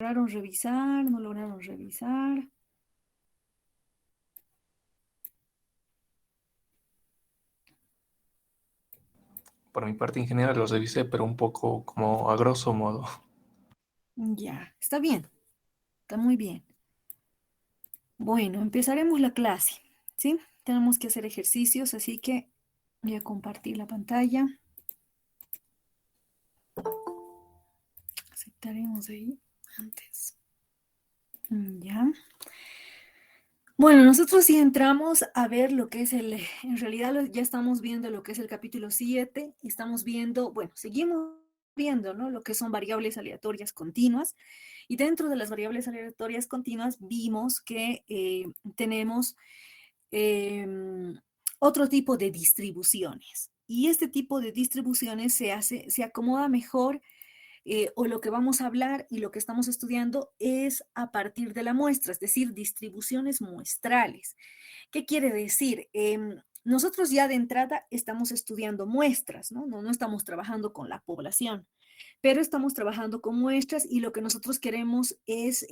¿Lograron revisar? ¿No lograron revisar? Por mi parte, en general, los revisé, pero un poco como a grosso modo. Ya, está muy bien. Bueno, empezaremos la clase, ¿sí? Tenemos que hacer ejercicios, así que voy a compartir la pantalla. Aceptaremos ahí antes. Ya. Bueno, nosotros sí entramos a ver lo que es en realidad ya estamos viendo lo que es el capítulo 7, estamos viendo, bueno, seguimos viendo, ¿no? Lo que son variables aleatorias continuas, y dentro de las variables aleatorias continuas vimos que tenemos eh, otro tipo de distribuciones, y este tipo de distribuciones se acomoda mejor o lo que vamos a hablar y lo que estamos estudiando es a partir de la muestra, es decir, distribuciones muestrales. ¿Qué quiere decir? Nosotros ya de entrada estamos estudiando muestras, ¿no? No estamos trabajando con la población, pero estamos trabajando con muestras y lo que nosotros queremos es,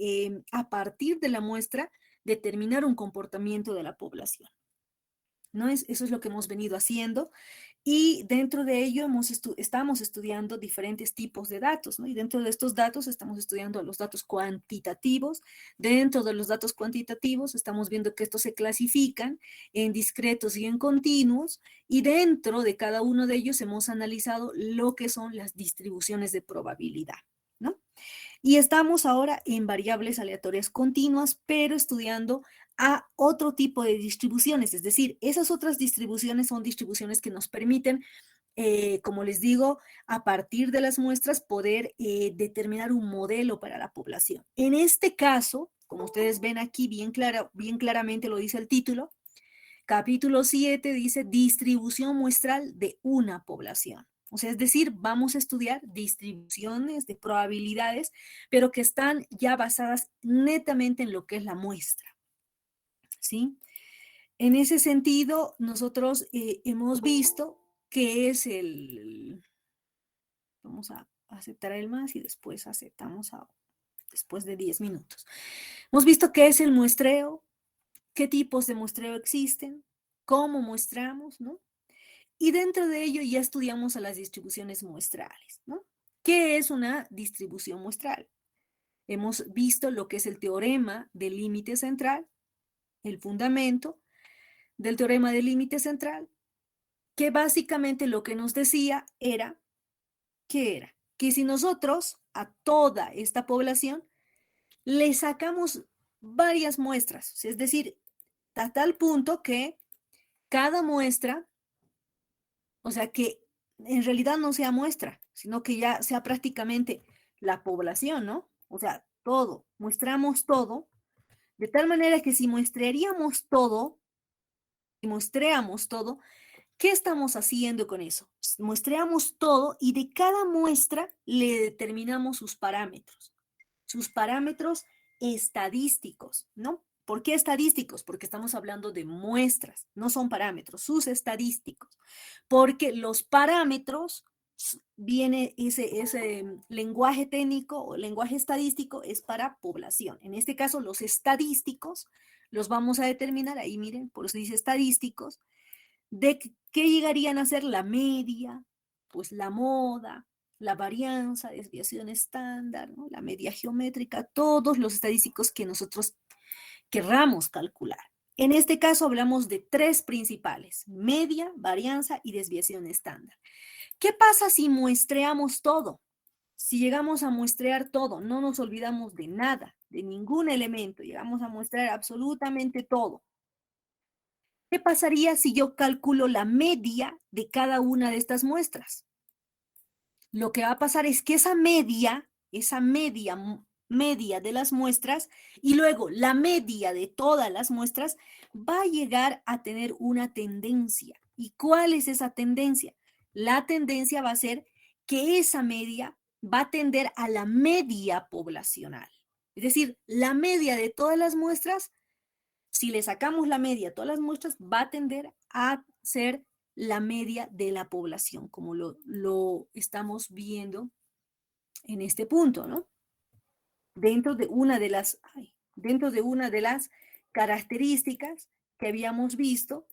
a partir de la muestra, determinar un comportamiento de la población. ¿No? Eso es lo que hemos venido haciendo y dentro de ello estamos estudiando diferentes tipos de datos, ¿no? Y dentro de estos datos estamos estudiando los datos cuantitativos. Dentro de los datos cuantitativos estamos viendo que estos se clasifican en discretos y en continuos y dentro de cada uno de ellos hemos analizado lo que son las distribuciones de probabilidad, ¿no? Y estamos ahora en variables aleatorias continuas, pero estudiando a otro tipo de distribuciones, es decir, esas otras distribuciones son distribuciones que nos permiten, como les digo, a partir de las muestras poder determinar un modelo para la población. En este caso, como ustedes ven aquí bien claramente lo dice el título, capítulo 7 dice distribución muestral de una población. O sea, es decir, vamos a estudiar distribuciones de probabilidades, pero que están ya basadas netamente en lo que es la muestra, ¿sí? En ese sentido, nosotros hemos visto que es vamos a aceptar el más y después aceptamos después de 10 minutos. Hemos visto qué es el muestreo, qué tipos de muestreo existen, cómo muestramos, ¿no? Y dentro de ello ya estudiamos a las distribuciones muestrales, ¿no? ¿Qué es una distribución muestral? Hemos visto lo que es el teorema del límite central, el fundamento del teorema del límite central, que básicamente lo que nos decía era, ¿qué era? Que si nosotros a toda esta población le sacamos varias muestras, es decir, a tal punto que cada muestra, o sea, que en realidad no sea muestra, sino que ya sea prácticamente la población, ¿no? O sea, todo, muestramos todo, de tal manera que si muestrearíamos todo, si muestreamos todo, ¿qué estamos haciendo con eso? Muestreamos todo y de cada muestra le determinamos sus parámetros estadísticos, ¿no? ¿Por qué estadísticos? Porque estamos hablando de muestras, no son parámetros, sus estadísticos. Porque los parámetros, viene ese lenguaje técnico o lenguaje estadístico es para población. En este caso, los estadísticos los vamos a determinar, ahí miren, por eso dice estadísticos, de qué llegarían a ser la media, pues la moda, la varianza, desviación estándar, ¿no? La media geométrica, todos los estadísticos que nosotros querramos calcular. En este caso hablamos de tres principales, media, varianza y desviación estándar. ¿Qué pasa si muestreamos todo? Si llegamos a muestrear todo, no nos olvidamos de nada, de ningún elemento, llegamos a muestrear absolutamente todo. ¿Qué pasaría si yo calculo la media de cada una de estas muestras? Lo que va a pasar es que esa media de las muestras y luego la media de todas las muestras va a llegar a tener una tendencia. ¿Y cuál es esa tendencia? La tendencia va a ser que esa media va a tender a la media poblacional. Es decir, la media de todas las muestras, si le sacamos la media a todas las muestras, va a tender a ser la media de la población, como lo estamos viendo en este punto, ¿no? dentro de una de las características que habíamos visto.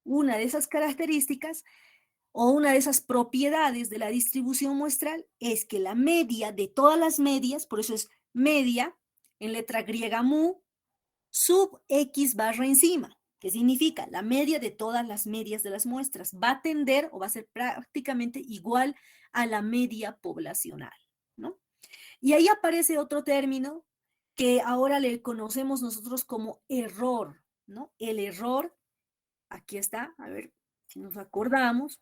Una de esas características o una de esas propiedades de la distribución muestral es que la media de todas las medias, por eso es media, en letra griega mu, sub x barra encima, que significa la media de todas las medias de las muestras, va a tender o va a ser prácticamente igual a la media poblacional, ¿no? Y ahí aparece otro término que ahora le conocemos nosotros como error, ¿no? El error, aquí está, a ver si nos acordamos,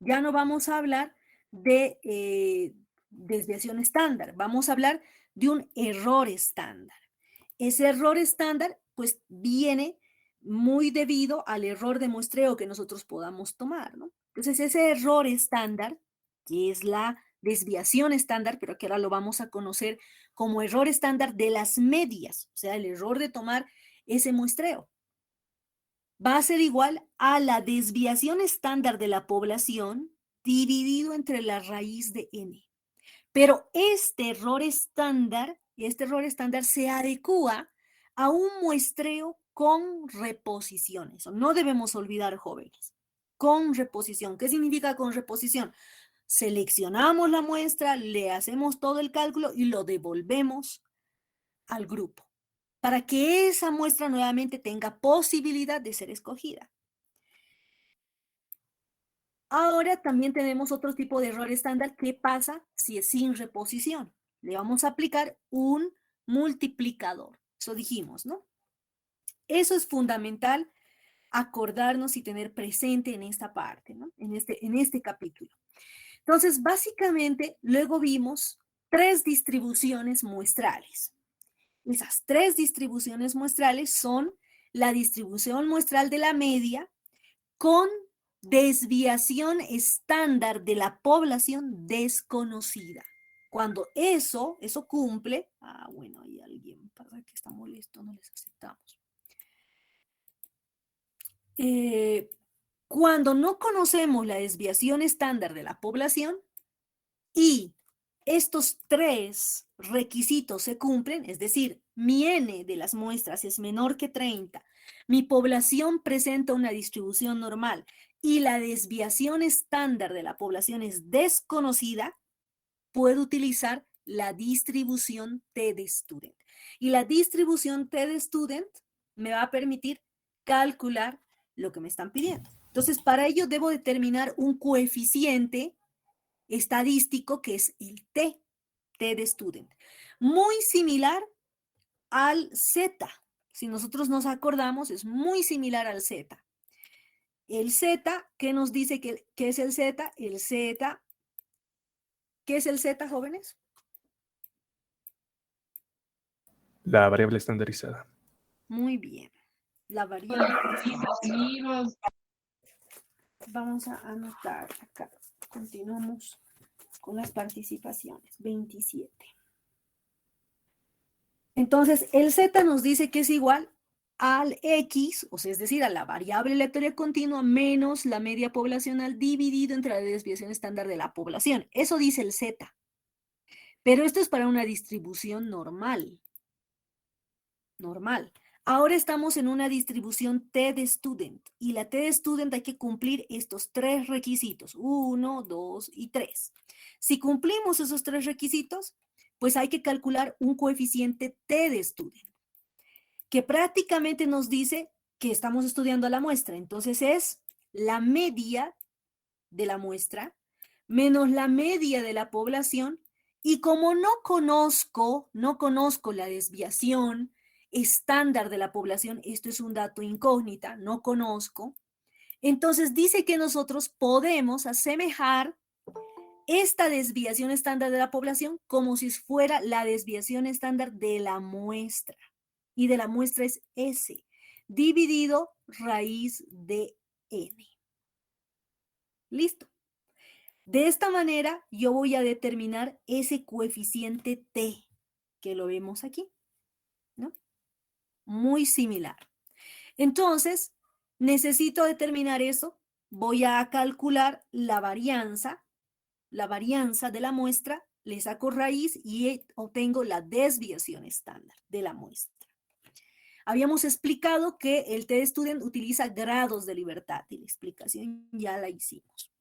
ya no vamos a hablar de desviación estándar, vamos a hablar de un error estándar. Ese error estándar, pues, viene muy debido al error de muestreo que nosotros podamos tomar, ¿no? Entonces, ese error estándar, que es la desviación estándar, pero que ahora lo vamos a conocer como error estándar de las medias, o sea, el error de tomar ese muestreo, va a ser igual a la desviación estándar de la población dividido entre la raíz de n. Pero este error estándar se adecua a un muestreo con reposiciones. No debemos olvidar, jóvenes, con reposición. ¿Qué significa con reposición? Seleccionamos la muestra, le hacemos todo el cálculo y lo devolvemos al grupo para que esa muestra nuevamente tenga posibilidad de ser escogida. Ahora también tenemos otro tipo de error estándar. ¿Qué pasa si es sin reposición? Le vamos a aplicar un multiplicador. Eso dijimos, ¿no? Eso es fundamental acordarnos y tener presente en esta parte, ¿no? En este capítulo. Entonces, básicamente, luego vimos 3 distribuciones muestrales. Esas 3 distribuciones muestrales son la distribución muestral de la media con desviación estándar de la población desconocida. Cuando eso cumple, bueno, hay alguien para que está molesto, no les aceptamos. Cuando no conocemos la desviación estándar de la población y estos 3 requisitos se cumplen, es decir, mi n de las muestras es menor que 30, mi población presenta una distribución normal y la desviación estándar de la población es desconocida, puedo utilizar la distribución T de student. Y la distribución T de student me va a permitir calcular lo que me están pidiendo. Entonces, para ello debo determinar un coeficiente estadístico que es el T de student. Muy similar al Z. Si nosotros nos acordamos, es muy similar al Z. El Z, ¿qué nos dice que es el Z? El Z, ¿qué es el Z, jóvenes? La variable estandarizada. Muy bien. La variable. Vamos a anotar acá. Continuamos con las participaciones. 27. Entonces, el Z nos dice que es igual al X, o sea, es decir, a la variable aleatoria continua menos la media poblacional dividido entre la desviación estándar de la población. Eso dice el Z. Pero esto es para una distribución normal. Normal. Ahora estamos en una distribución T de student. Y la T de student hay que cumplir estos 3 requisitos. 1, 2 y 3. Si cumplimos esos 3 requisitos, pues hay que calcular un coeficiente T de student, que prácticamente nos dice que estamos estudiando la muestra. Entonces es la media de la muestra menos la media de la población. Y como no conozco la desviación estándar de la población, esto es un dato incógnita, no conozco, entonces dice que nosotros podemos asemejar esta desviación estándar de la población como si fuera la desviación estándar de la muestra. Y de la muestra es S, dividido raíz de N. Listo. De esta manera, yo voy a determinar ese coeficiente T, que lo vemos aquí, ¿no? Muy similar. Entonces, necesito determinar eso. Voy a calcular la varianza de la muestra le saco raíz y obtengo la desviación estándar de la muestra. Habíamos explicado que el T-Student utiliza grados de libertad y la explicación ya la hicimos.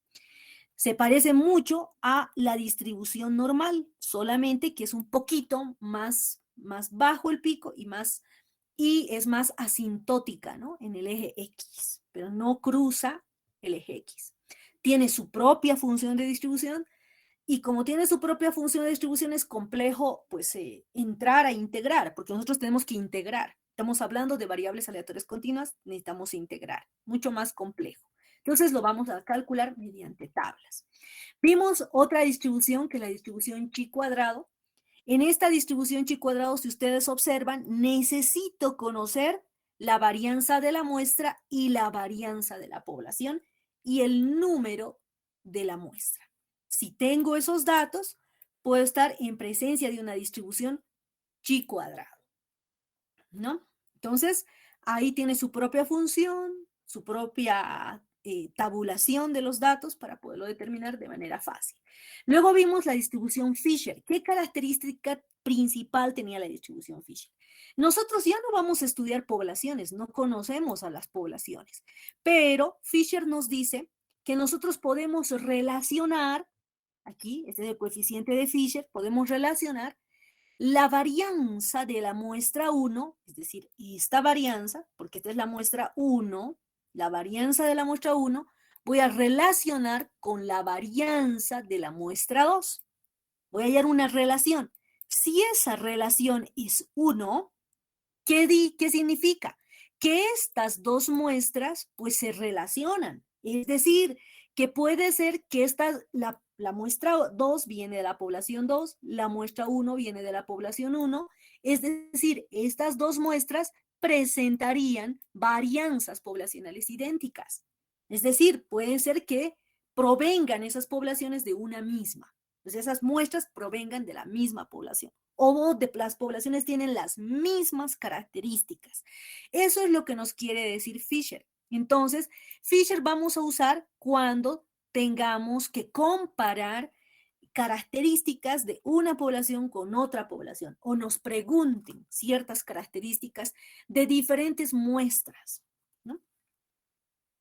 Se parece mucho a la distribución normal, solamente que es un poquito más bajo el pico y es más asintótica, ¿no? En el eje X, pero no cruza el eje X. Tiene su propia función de distribución y como tiene su propia función de distribución es complejo pues entrar a integrar, porque nosotros tenemos que integrar. Estamos hablando de variables aleatorias continuas, necesitamos integrar, mucho más complejo. Entonces lo vamos a calcular mediante tablas. Vimos otra distribución que es la distribución chi cuadrado. En esta distribución chi cuadrado, si ustedes observan, necesito conocer la varianza de la muestra y la varianza de la población y el número de la muestra. Si tengo esos datos, puedo estar en presencia de una distribución chi cuadrado, ¿no? Entonces, ahí tiene su propia función, su propia tabulación de los datos para poderlo determinar de manera fácil. Luego vimos la distribución Fisher. ¿Qué característica principal tenía la distribución Fisher? Nosotros ya no vamos a estudiar poblaciones, no conocemos a las poblaciones, pero Fisher nos dice que nosotros podemos relacionar, aquí, este es el coeficiente de Fisher, podemos relacionar la varianza de la muestra 1, es decir, esta varianza, porque esta es la muestra 1, la varianza de la muestra 1, voy a relacionar con la varianza de la muestra 2. Voy a hallar una relación. Si esa relación es 1, ¿qué significa? Que estas dos muestras pues se relacionan. Es decir, que puede ser que la muestra 2 viene de la población 2, la muestra 1 viene de la población 1, es decir, estas dos muestras presentarían varianzas poblacionales idénticas. Es decir, puede ser que provengan esas poblaciones de una misma. Entonces esas muestras provengan de la misma población o de las poblaciones tienen las mismas características. Eso es lo que nos quiere decir Fisher. Entonces, Fisher vamos a usar cuando tengamos que comparar características de una población con otra población o nos pregunten ciertas características de diferentes muestras, ¿no?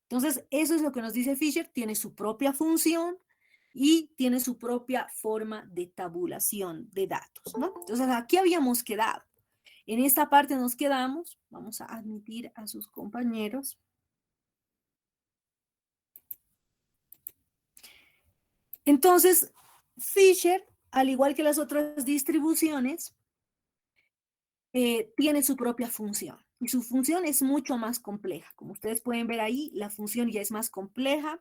Entonces, eso es lo que nos dice Fisher, tiene su propia función y tiene su propia forma de tabulación de datos, ¿no? Entonces, aquí habíamos quedado. En esta parte nos quedamos. Vamos a admitir a sus compañeros. Entonces, Fisher, al igual que las otras distribuciones, tiene su propia función. Y su función es mucho más compleja. Como ustedes pueden ver ahí, la función ya es más compleja.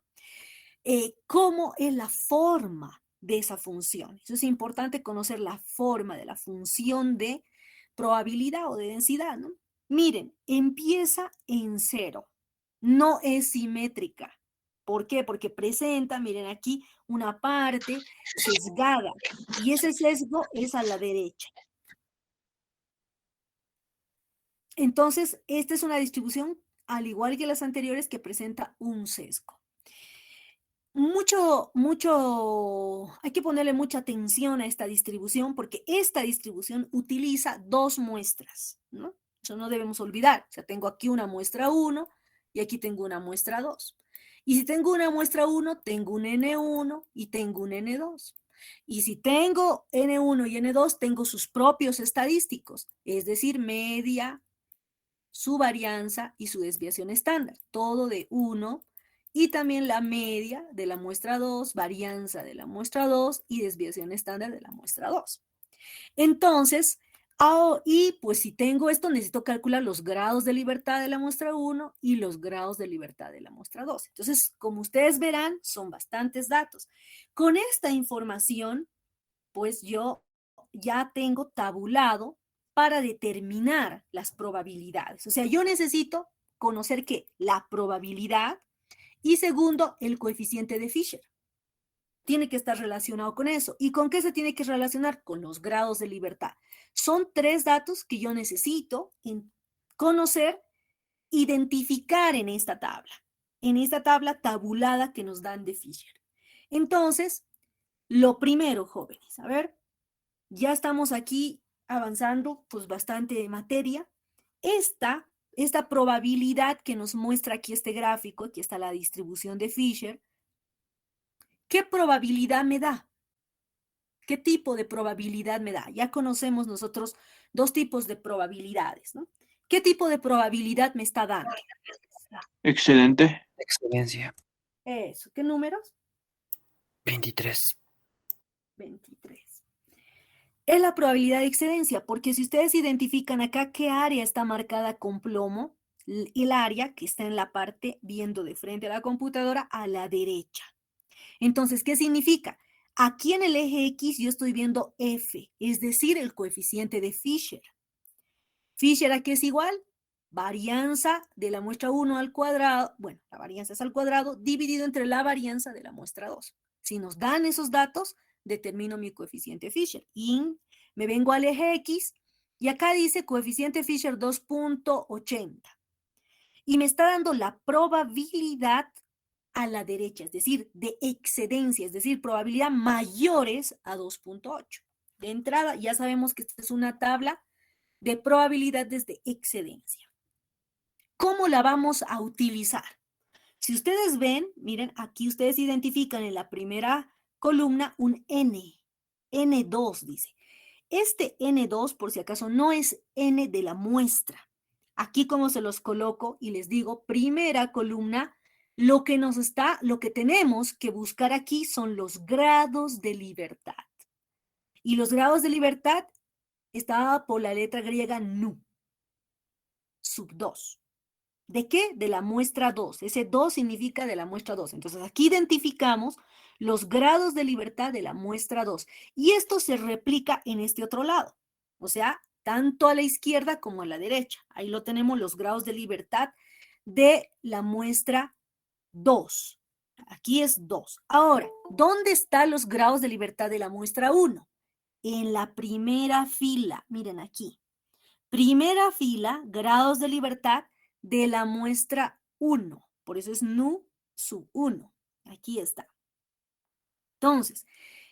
¿Cómo es la forma de esa función? Eso es importante conocer la forma de la función de probabilidad o de densidad, ¿no? Miren, empieza en 0, no es simétrica. ¿Por qué? Porque presenta, miren aquí, una parte sesgada y ese sesgo es a la derecha. Entonces, esta es una distribución, al igual que las anteriores, que presenta un sesgo. Hay que ponerle mucha atención a esta distribución porque esta distribución utiliza dos muestras, ¿no? Eso no debemos olvidar. O sea, tengo aquí una muestra 1 y aquí tengo una muestra 2. Y si tengo una muestra 1, tengo un N1 y tengo un N2. Y si tengo N1 y N2, tengo sus propios estadísticos, es decir, media, su varianza y su desviación estándar, todo de 1 y también la media de la muestra 2, varianza de la muestra 2 y desviación estándar de la muestra 2. Entonces, y pues si tengo esto, necesito calcular los grados de libertad de la muestra 1 y los grados de libertad de la muestra 2. Entonces, como ustedes verán, son bastantes datos. Con esta información, pues yo ya tengo tabulado para determinar las probabilidades. O sea, yo necesito conocer que la probabilidad y segundo, el coeficiente de Fisher. Tiene que estar relacionado con eso. ¿Y con qué se tiene que relacionar? Con los grados de libertad. Son 3 datos que yo necesito conocer, identificar en esta tabla tabulada que nos dan de Fisher. Entonces, Lo primero, jóvenes, a ver, ya estamos aquí avanzando pues bastante materia. Esta probabilidad que nos muestra aquí este gráfico, aquí está la distribución de Fisher, ¿qué probabilidad me da? ¿Qué tipo de probabilidad me da? Ya conocemos nosotros dos tipos de probabilidades, ¿no? ¿Qué tipo de probabilidad me está dando? Excelente. Excelencia. Eso, ¿qué números? 23. 23. Es la probabilidad de excedencia, porque si ustedes identifican acá qué área está marcada con plomo, el área que está en la parte viendo de frente a la computadora a la derecha. Entonces, ¿qué significa? Aquí en el eje X yo estoy viendo F, es decir, el coeficiente de Fisher. Fisher, ¿a qué es igual? Varianza de la muestra 1 al cuadrado, bueno, la varianza es al cuadrado, dividido entre la varianza de la muestra 2. Si nos dan esos datos, determino mi coeficiente Fisher. Y me vengo al eje X y acá dice coeficiente Fisher 2.80. Y me está dando la probabilidad a la derecha, es decir, de excedencia, es decir, probabilidad mayores a 2.8. De entrada, ya sabemos que esta es una tabla de probabilidades de excedencia. ¿Cómo la vamos a utilizar? Si ustedes ven, miren, aquí ustedes identifican en la primera columna un N, N2 dice. Este N2, por si acaso, no es N de la muestra. Aquí como se los coloco y les digo, primera columna, lo que tenemos que buscar aquí son los grados de libertad. Y los grados de libertad estaba por la letra griega nu, sub 2. ¿De qué? De la muestra 2. Ese 2 significa de la muestra 2. Entonces aquí identificamos los grados de libertad de la muestra 2. Y esto se replica en este otro lado. O sea, tanto a la izquierda como a la derecha. Ahí lo tenemos los grados de libertad de la muestra 2. Aquí es 2. Ahora, ¿dónde están los grados de libertad de la muestra 1? En la primera fila. Miren aquí. Primera fila, grados de libertad de la muestra 1. Por eso es nu sub 1. Aquí está. Entonces,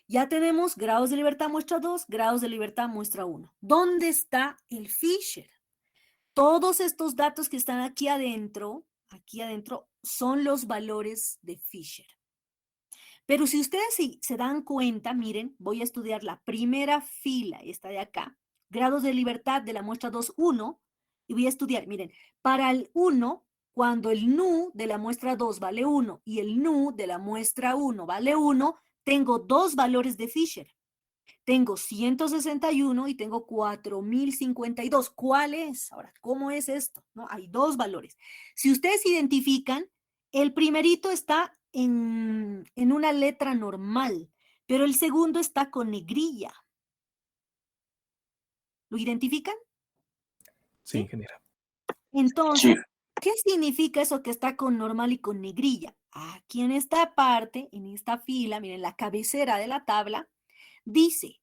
ya tenemos grados de libertad muestra 2, grados de libertad muestra 1. ¿Dónde está el Fisher? Todos estos datos que están aquí adentro, son los valores de Fisher. Pero si ustedes se dan cuenta, miren, voy a estudiar la primera fila, esta de acá, grados de libertad de la muestra 2, 1, y voy a estudiar, miren, para el 1, cuando el nu de la muestra 2 vale 1 y el nu de la muestra 1 vale 1, tengo dos valores de Fisher. Tengo 161 y tengo 4052. ¿Cuál es? Ahora, ¿cómo es esto? ¿No? Hay dos valores. Si ustedes identifican, el primerito está en una letra normal, pero el segundo está con negrilla. ¿Lo identifican? Sí, ingeniera. Entonces, Sí. ¿qué significa eso que está con normal y con negrilla? Aquí en esta parte, en esta fila, miren, la cabecera de la tabla, dice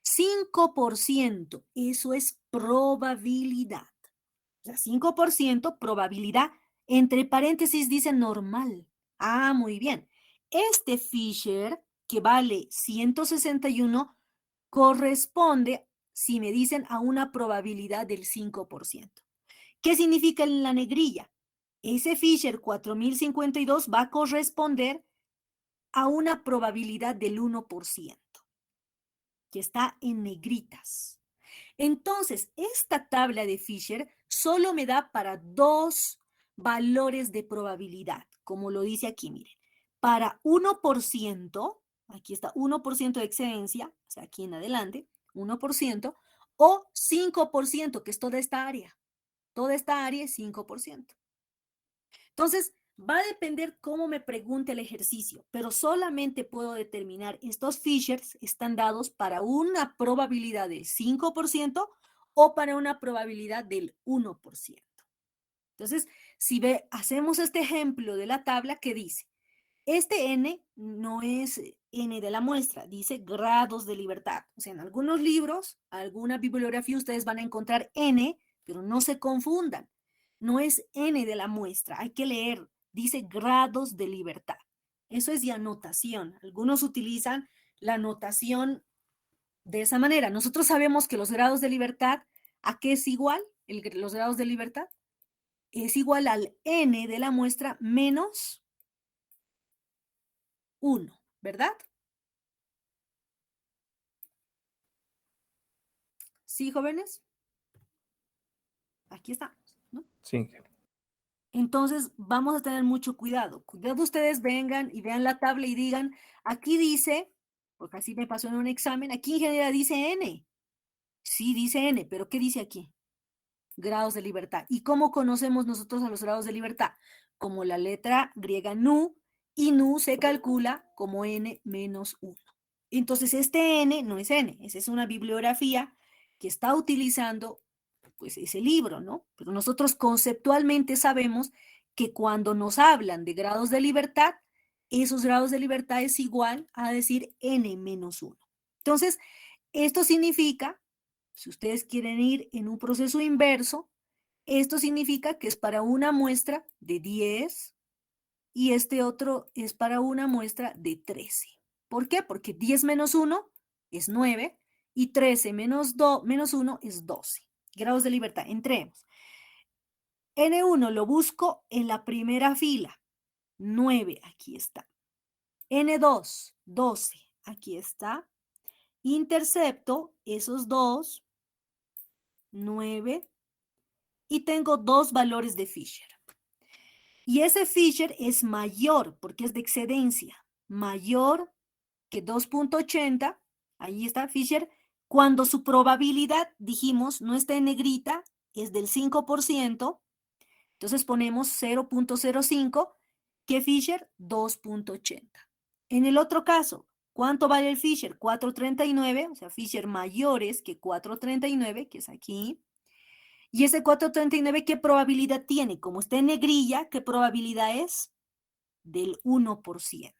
5%, eso es probabilidad. O sea, 5% probabilidad, entre paréntesis dice normal. Ah, muy bien. Este Fisher, que vale 161, corresponde, si me dicen, a una probabilidad del 5%. ¿Qué significa en la negrilla? Ese Fisher 4052 va a corresponder a una probabilidad del 1%, que está en negritas. Entonces, esta tabla de Fisher solo me da para dos valores de probabilidad, como lo dice aquí, miren. Para 1%, aquí está 1% de excedencia, o sea, aquí en adelante, 1%, o 5%, que es toda esta área. Toda esta área es 5%. Entonces, va a depender cómo me pregunte el ejercicio, pero solamente puedo determinar estos Fishers están dados para una probabilidad del 5% o para una probabilidad del 1%. Entonces, si hacemos este ejemplo de la tabla que dice, este N no es N de la muestra, dice grados de libertad. O sea, en algunos libros, alguna bibliografía, ustedes van a encontrar N, pero no se confundan. No es N de la muestra, hay que leer. Dice grados de libertad. Eso es de anotación. Algunos utilizan la notación de esa manera. Nosotros sabemos que los grados de libertad, ¿a qué es igual? Los grados de libertad es igual al n de la muestra menos 1, ¿verdad? ¿Sí, jóvenes? Aquí estamos, ¿no? Sí. Entonces, vamos a tener mucho cuidado. Cuidado ustedes vengan y vean la tabla y digan, aquí dice, porque así me pasó en un examen, aquí en general dice n. Sí, dice n, pero ¿qué dice aquí? Grados de libertad. ¿Y cómo conocemos nosotros a los grados de libertad? Como la letra griega nu, y nu se calcula como n menos 1. Entonces, este n no es n, esa es una bibliografía que está utilizando pues ese libro, ¿no? Pero nosotros conceptualmente sabemos que cuando nos hablan de grados de libertad, esos grados de libertad es igual a decir n menos 1. Entonces, esto significa, si ustedes quieren ir en un proceso inverso, esto significa que es para una muestra de 10 y este otro es para una muestra de 13. ¿Por qué? Porque 10 menos 1 es 9 y 13 menos 1 es 12. Grados de libertad. Entremos. N1 lo busco en la primera fila. 9, aquí está. N2, 12, aquí está. Intercepto esos dos, 9, y tengo dos valores de Fisher. Y ese Fisher es mayor, porque es de excedencia, mayor que 2.80, ahí está Fisher, cuando su probabilidad, dijimos, no está en negrita, es del 5%, entonces ponemos 0.05, que Fisher 2.80. En el otro caso, ¿cuánto vale el Fisher? 439, o sea, Fisher mayores que 439, que es aquí. Y ese 439, ¿qué probabilidad tiene? Como está en negrilla, ¿qué probabilidad es? Del 1%.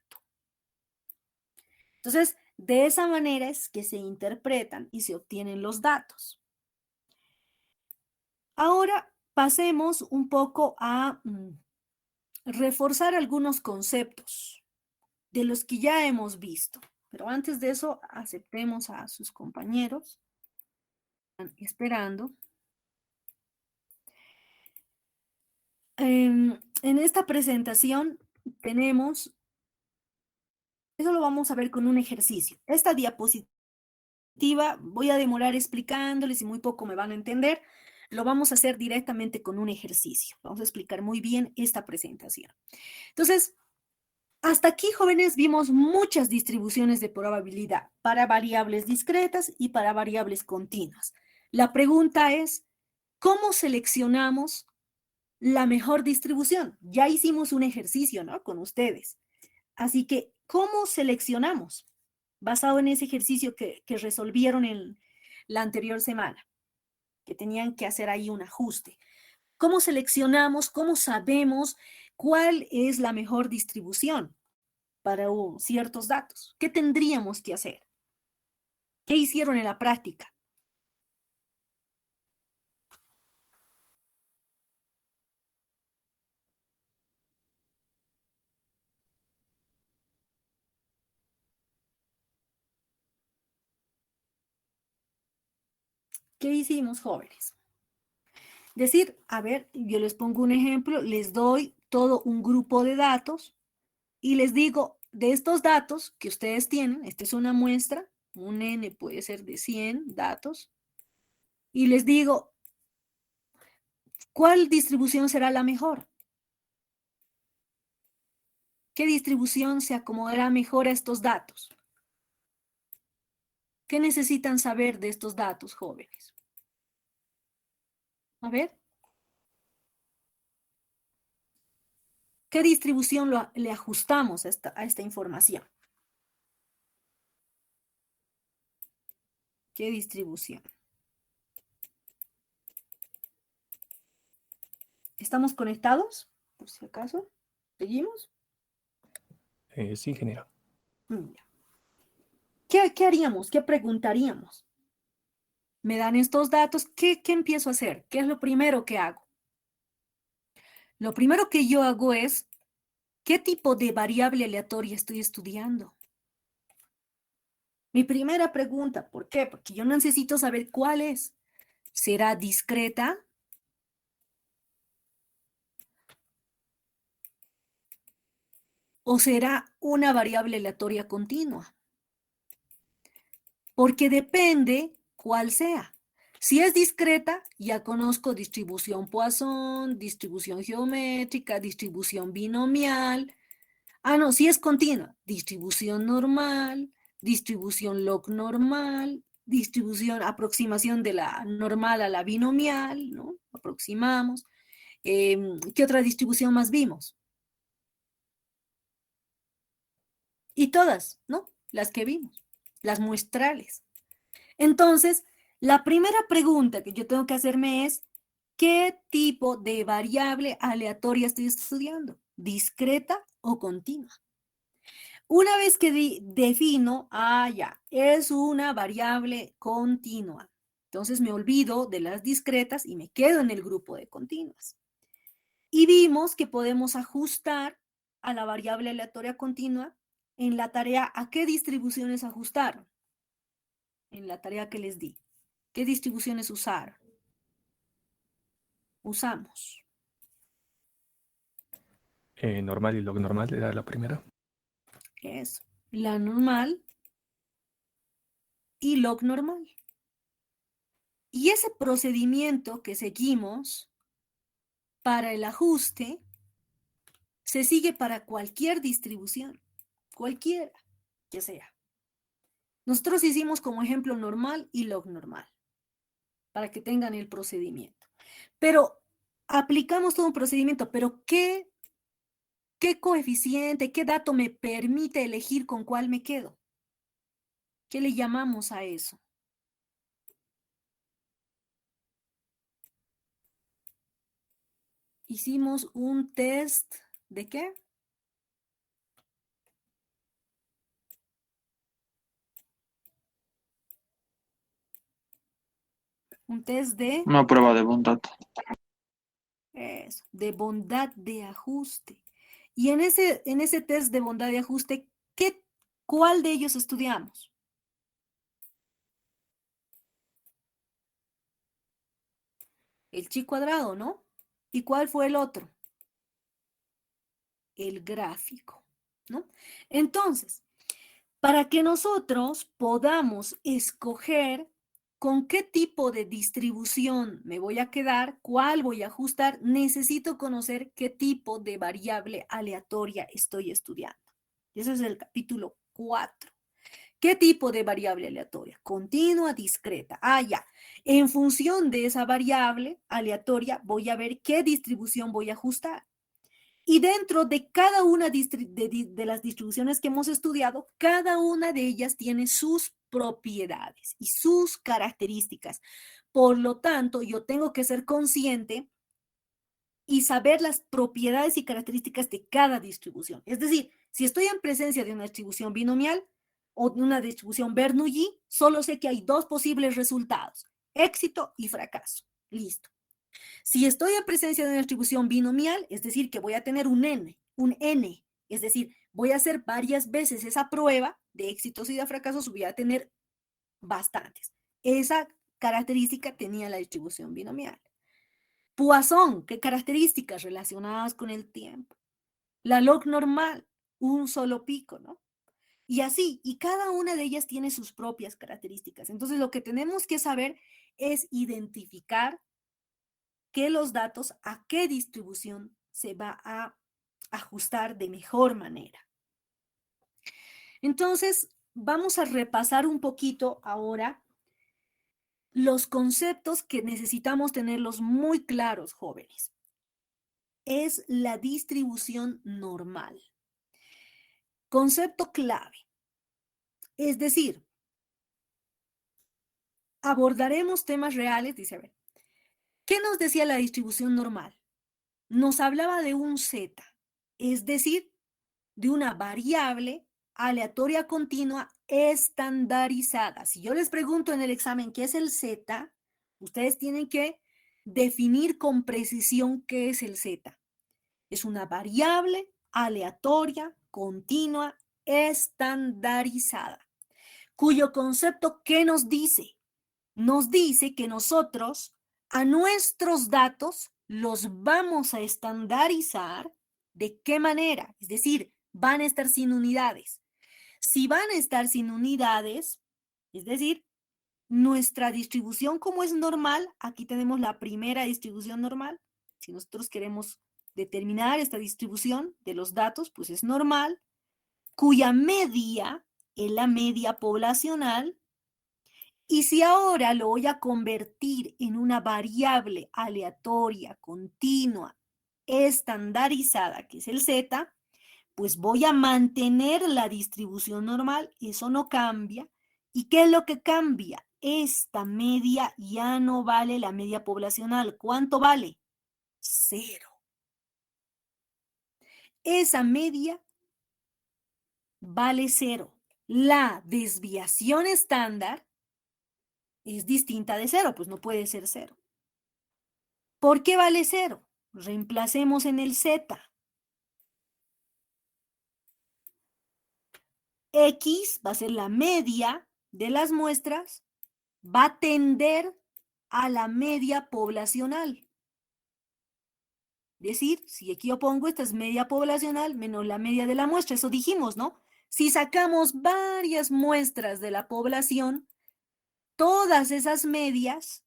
Entonces, de esa manera es que se interpretan y se obtienen los datos. Ahora pasemos un poco a reforzar algunos conceptos de los que ya hemos visto. Pero antes de eso, aceptemos a sus compañeros. Están esperando. En esta presentación tenemos, eso lo vamos a ver con un ejercicio. Esta diapositiva voy a demorar explicándoles y muy poco me van a entender. Lo vamos a hacer directamente con un ejercicio. Vamos a explicar muy bien esta presentación. Entonces, hasta aquí, jóvenes, vimos muchas distribuciones de probabilidad para variables discretas y para variables continuas. La pregunta es, ¿cómo seleccionamos la mejor distribución? Ya hicimos un ejercicio, ¿no? Con ustedes. Así que, ¿cómo seleccionamos? Basado en ese ejercicio que resolvieron en la anterior semana, que tenían que hacer ahí un ajuste. ¿Cómo seleccionamos? ¿Cómo sabemos cuál es la mejor distribución para ciertos datos? ¿Qué tendríamos que hacer? ¿Qué hicieron en la práctica? ¿Qué hicimos, jóvenes? Decir, a ver, yo les pongo un ejemplo, les doy todo un grupo de datos y les digo, de estos datos que ustedes tienen, esta es una muestra, un n puede ser de 100 datos, y les digo, ¿cuál distribución será la mejor? ¿Qué distribución se acomodará mejor a estos datos? ¿Qué necesitan saber de estos datos, jóvenes? A ver. ¿Qué distribución le ajustamos a esta información? ¿Qué distribución? ¿Estamos conectados? Por si acaso. ¿Seguimos? Sí, ingeniero. ¿Qué haríamos? ¿Qué preguntaríamos? Me dan estos datos, ¿qué empiezo a hacer? ¿Qué es lo primero que hago? Lo primero que yo hago es, ¿qué tipo de variable aleatoria estoy estudiando? Mi primera pregunta, ¿por qué? Porque yo necesito saber cuál es. ¿Será discreta? ¿O será una variable aleatoria continua? Porque depende cuál sea. Si es discreta, ya conozco distribución Poisson, distribución geométrica, distribución binomial. Ah, no, si es continua, distribución normal, distribución log normal, distribución, aproximación de la normal a la binomial, ¿no? Aproximamos. ¿Qué otra distribución más vimos? Y todas, ¿no? Las que vimos, las muestrales. Entonces, la primera pregunta que yo tengo que hacerme es, ¿qué tipo de variable aleatoria estoy estudiando? ¿Discreta o continua? Una vez que defino, ya, es una variable continua. Entonces me olvido de las discretas y me quedo en el grupo de continuas. Y vimos que podemos ajustar a la variable aleatoria continua en la tarea ¿a qué distribuciones ajustaron? En la tarea que les di. ¿Qué distribuciones usaron? Usamos. Normal y log normal era la primera. Eso. La normal y log normal. Y ese procedimiento que seguimos para el ajuste se sigue para cualquier distribución, cualquiera que sea. Nosotros hicimos como ejemplo normal y log normal, para que tengan el procedimiento. Pero aplicamos todo un procedimiento, pero ¿qué coeficiente, qué dato me permite elegir con cuál me quedo? ¿Qué le llamamos a eso? Hicimos un test ¿de qué? Un test de Una prueba de bondad. eso, de bondad de ajuste. Y en ese test de bondad de ajuste, ¿cuál de ellos estudiamos? El chi cuadrado, ¿no? ¿Y cuál fue el otro? El gráfico, ¿no? Entonces, para que nosotros podamos escoger con qué tipo de distribución me voy a quedar, cuál voy a ajustar, necesito conocer qué tipo de variable aleatoria estoy estudiando. Y ese es el capítulo 4. ¿Qué tipo de variable aleatoria? Continua, discreta. Ya. En función de esa variable aleatoria, voy a ver qué distribución voy a ajustar. Y dentro de cada una de las distribuciones que hemos estudiado, cada una de ellas tiene sus propiedades y sus características. Por lo tanto, yo tengo que ser consciente y saber las propiedades y características de cada distribución. Es decir, si estoy en presencia de una distribución binomial o de una distribución Bernoulli, solo sé que hay dos posibles resultados, éxito y fracaso. Listo. Si estoy en presencia de una distribución binomial, es decir, que voy a tener un n, es decir, voy a hacer varias veces esa prueba de éxitos y de fracasos, voy a tener bastantes. Esa característica tenía la distribución binomial. Poisson, ¿qué características relacionadas con el tiempo? La log normal, un solo pico, ¿no? Y así, y cada una de ellas tiene sus propias características. Entonces, lo que tenemos que saber es identificar que los datos a qué distribución se va a ajustar de mejor manera. Entonces, vamos a repasar un poquito ahora los conceptos que necesitamos tenerlos muy claros, jóvenes. Es la distribución normal. Concepto clave. Es decir, abordaremos temas reales, dice, a ver, ¿qué nos decía la distribución normal? Nos hablaba de un Z, es decir, de una variable aleatoria continua estandarizada. Si yo les pregunto en el examen qué es el Z, ustedes tienen que definir con precisión qué es el Z. Es una variable aleatoria continua estandarizada. cuyo concepto, ¿qué nos dice? Nos dice que nosotros a nuestros datos los vamos a estandarizar. ¿De qué manera? Es decir, van a estar sin unidades. Si van a estar sin unidades, es decir, nuestra distribución como es normal, aquí tenemos la primera distribución normal. Si nosotros queremos determinar esta distribución de los datos, pues es normal, cuya media es la media poblacional. Y si ahora lo voy a convertir en una variable aleatoria, continua, estandarizada, que es el z, pues voy a mantener la distribución normal, eso no cambia. ¿Y qué es lo que cambia? Esta media ya no vale la media poblacional. ¿Cuánto vale? 0. Esa media vale 0. La desviación estándar es distinta de 0, pues no puede ser 0. ¿Por qué vale 0? Reemplacemos en el z. X va a ser la media de las muestras, va a tender a la media poblacional. Es decir, si aquí yo pongo esta es media poblacional menos la media de la muestra, eso dijimos, ¿no? Si sacamos varias muestras de la población, todas esas medias,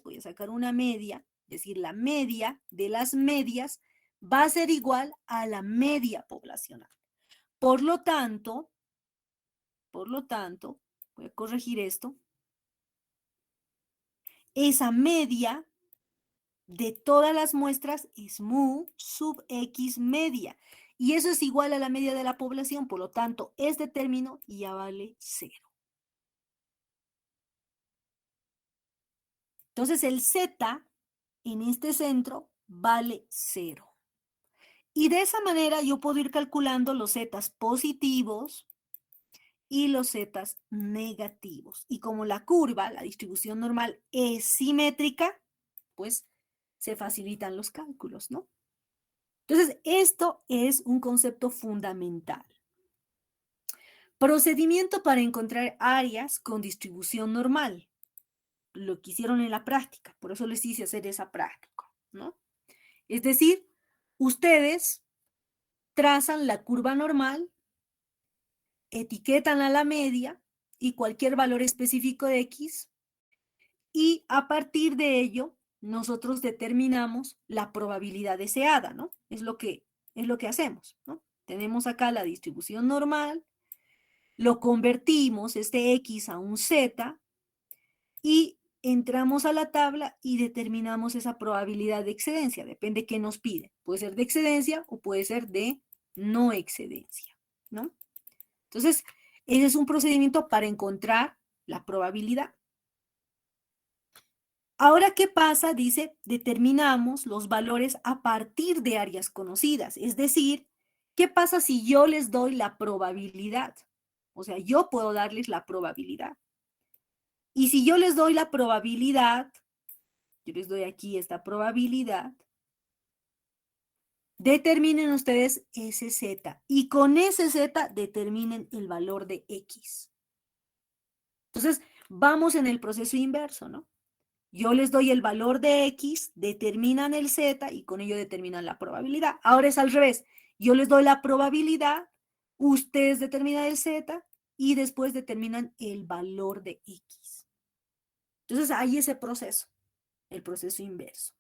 voy a sacar una media, es decir, la media de las medias va a ser igual a la media poblacional. Por lo tanto, voy a corregir esto, esa media de todas las muestras es mu sub x media. Y eso es igual a la media de la población, por lo tanto, este término ya vale 0. Entonces, el z en este centro vale 0. Y de esa manera yo puedo ir calculando los zetas positivos y los zetas negativos. Y como la curva, la distribución normal, es simétrica, pues se facilitan los cálculos, ¿no? Entonces, esto es un concepto fundamental. Procedimiento para encontrar áreas con distribución normal. Lo que hicieron en la práctica, por eso les hice hacer esa práctica, ¿no? Es decir, ustedes trazan la curva normal, etiquetan a la media y cualquier valor específico de x, y a partir de ello, nosotros determinamos la probabilidad deseada, ¿no? Es lo que hacemos, ¿no? Tenemos acá la distribución normal, lo convertimos, este x, a un z, y entramos a la tabla y determinamos esa probabilidad de excedencia, depende de qué nos pide. Puede ser de excedencia o puede ser de no excedencia, ¿no? Entonces, ese es un procedimiento para encontrar la probabilidad. Ahora, ¿qué pasa? Dice, determinamos los valores a partir de áreas conocidas. Es decir, ¿qué pasa si yo les doy la probabilidad? O sea, yo puedo darles la probabilidad. Y si yo les doy la probabilidad, yo les doy aquí esta probabilidad, determinen ustedes ese z. Y con ese z determinen el valor de x. Entonces, vamos en el proceso inverso, ¿no? Yo les doy el valor de x, determinan el z y con ello determinan la probabilidad. Ahora es al revés. Yo les doy la probabilidad, ustedes determinan el z y después determinan el valor de x. Entonces, hay ese proceso, el proceso inverso.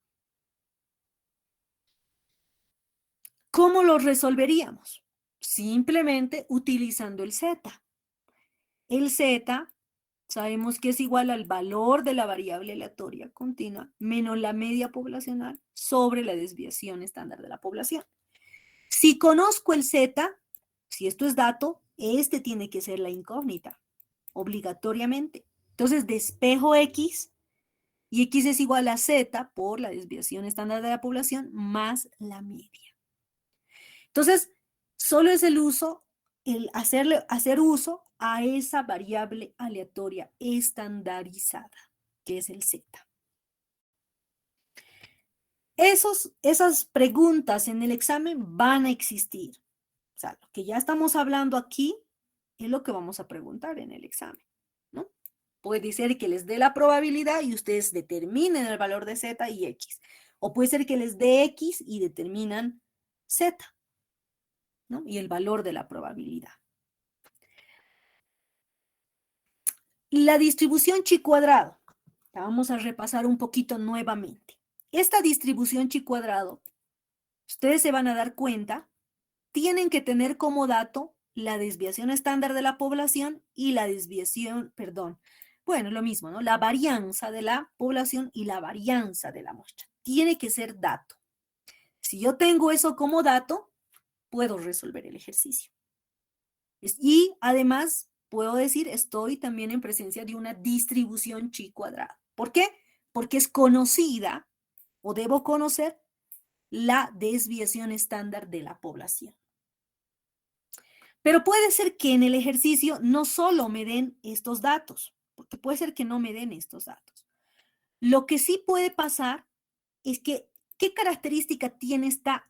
¿Cómo lo resolveríamos? Simplemente utilizando el z. El z sabemos que es igual al valor de la variable aleatoria continua menos la media poblacional sobre la desviación estándar de la población. Si conozco el z, si esto es dato, este tiene que ser la incógnita, obligatoriamente. Entonces despejo x y x es igual a z por la desviación estándar de la población más la media. Entonces, solo es el uso, el hacer uso a esa variable aleatoria estandarizada, que es el z. Esas preguntas en el examen van a existir. O sea, lo que ya estamos hablando aquí Es lo que vamos a preguntar en el examen, ¿no? Puede ser que les dé la probabilidad y ustedes determinen el valor de Z y X. O puede ser que les dé X y determinan Z, ¿no? Y el valor de la probabilidad. La distribución chi cuadrado. La vamos a repasar un poquito nuevamente. Esta distribución chi cuadrado, ustedes se van a dar cuenta, tienen que tener como dato la desviación estándar de la población y la desviación, perdón, bueno, lo mismo, ¿no? La varianza de la población y la varianza de la muestra. Tiene que ser dato. Si yo tengo eso como dato, puedo resolver el ejercicio. Y además, puedo decir, estoy también en presencia de una distribución chi cuadrada. ¿Por qué? Porque es conocida o debo conocer la desviación estándar de la población. Pero puede ser que en el ejercicio no solo me den estos datos, porque puede ser que no me den estos datos. Lo que sí puede pasar es que, ¿qué característica tiene esta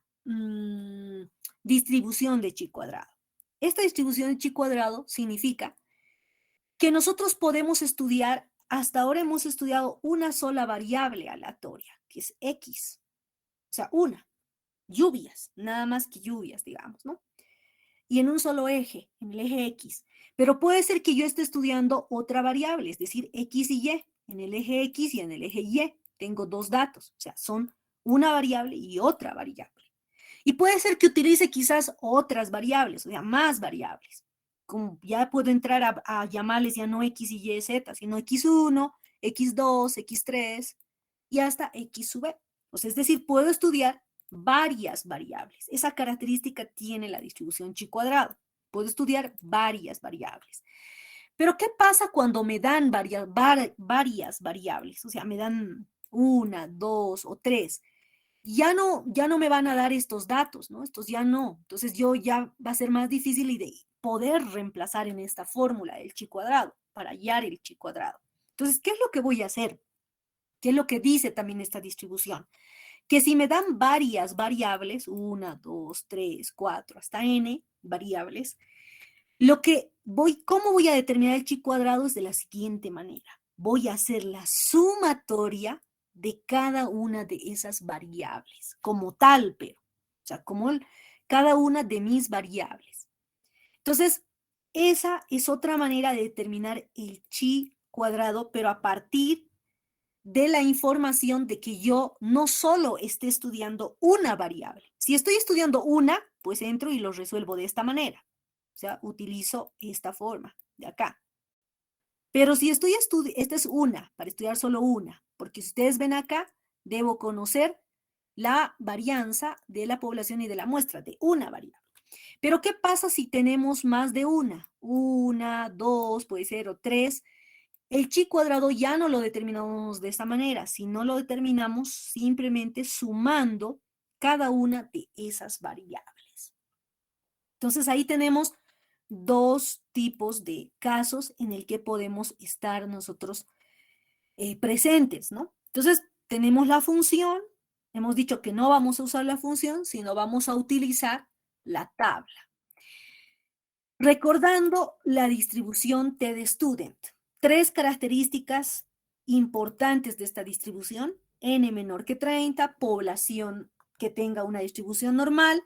distribución de chi cuadrado? Esta distribución de chi cuadrado significa que nosotros podemos estudiar, hasta ahora hemos estudiado una sola variable aleatoria, que es X. O sea, una, lluvias, nada más que lluvias, digamos, ¿no? Y en un solo eje, en el eje X. Pero puede ser que yo esté estudiando otra variable, es decir, X y Y. En el eje X y en el eje Y tengo dos datos, o sea, son una variable y otra variable. Y puede ser que utilice quizás otras variables, o sea, más variables. Como ya puedo entrar a llamarles ya no X y Y, Z, sino X1, X2, X3 y hasta X sub B. O sea, es decir, puedo estudiar varias variables. Esa característica tiene la distribución chi cuadrado. Puedo estudiar varias variables. Pero ¿qué pasa cuando me dan varias variables? O sea, me dan una, dos o tres. Ya no me van a dar estos datos, ¿no? Estos ya no. Entonces yo ya va a ser más difícil y de poder reemplazar en esta fórmula el chi cuadrado para hallar el chi cuadrado. Entonces, ¿qué es lo que voy a hacer? ¿Qué es lo que dice también esta distribución? Que si me dan varias variables, una, dos, tres, cuatro, hasta n variables, ¿cómo voy a determinar el chi cuadrado? Es de la siguiente manera. Voy a hacer la sumatoria de cada una de esas variables, como tal, pero, o sea, cada una de mis variables. Entonces, esa es otra manera de determinar el chi cuadrado, pero a partir de la información de que yo no solo esté estudiando una variable. Si estoy estudiando una, pues entro y lo resuelvo de esta manera. O sea, utilizo esta forma de acá. Pero si estoy estudiando, esta es una, para estudiar solo una, porque si ustedes ven acá, debo conocer la varianza de la población y de la muestra de una variable. Pero ¿qué pasa si tenemos más de una? Una, dos, puede ser, o tres. El chi cuadrado ya no lo determinamos de esta manera, sino lo determinamos simplemente sumando cada una de esas variables. Entonces ahí tenemos dos tipos de casos en el que podemos estar nosotros presentes, ¿no? Entonces tenemos la función, hemos dicho que no vamos a usar la función, sino vamos a utilizar la tabla. Recordando la distribución TD-Student, tres características importantes de esta distribución: n menor que 30, población que tenga una distribución normal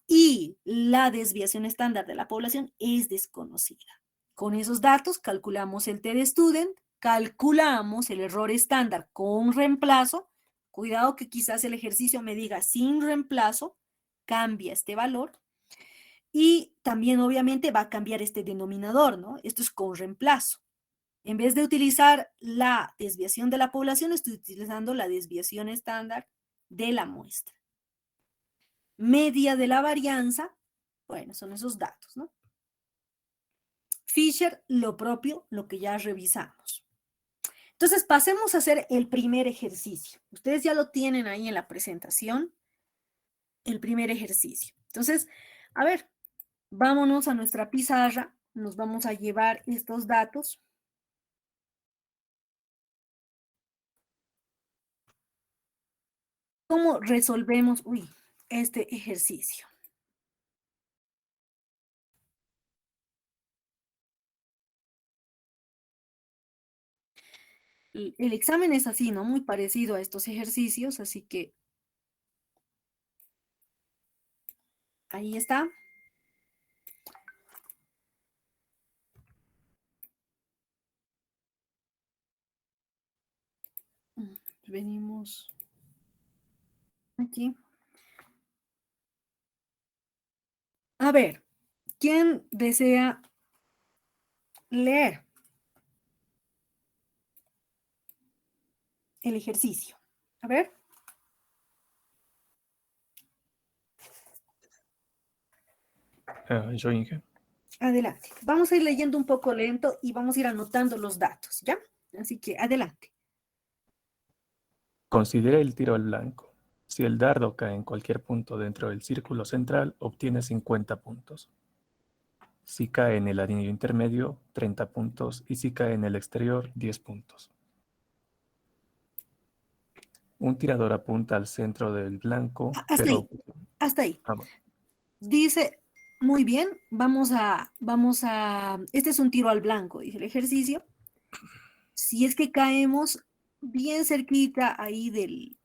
y la desviación estándar de la población es desconocida. Con esos datos calculamos el TD-Student, calculamos el error estándar con reemplazo. Cuidado que quizás el ejercicio me diga sin reemplazo, cambia este valor. Y también obviamente va a cambiar este denominador, ¿no? Esto es con reemplazo. En vez de utilizar la desviación de la población, estoy utilizando la desviación estándar de la muestra. Media de la varianza, bueno, son esos datos, ¿no? Fisher, lo propio, lo que ya revisamos. Entonces, pasemos a hacer el primer ejercicio. Ustedes ya lo tienen ahí en la presentación, el primer ejercicio. Entonces, a ver, vámonos a nuestra pizarra, nos vamos a llevar estos datos. ¿Cómo resolvemos, este ejercicio? el examen es así, ¿no? Muy parecido a estos ejercicios, así que ahí está. Venimos aquí. A ver, ¿quién desea leer el ejercicio? A ver. Yo, Inge. Adelante. Vamos a ir leyendo un poco lento y vamos a ir anotando los datos, ¿ya? Así que adelante. Considere el tiro al blanco. Si el dardo cae en cualquier punto dentro del círculo central, obtiene 50 puntos. Si cae en el anillo intermedio, 30 puntos. Y si cae en el exterior, 10 puntos. Un tirador apunta al centro del blanco, Hasta pero... ahí, hasta ahí. Ah, bueno. Dice, muy bien, este es un tiro al blanco, dice el ejercicio. Si es que caemos bien cerquita ahí del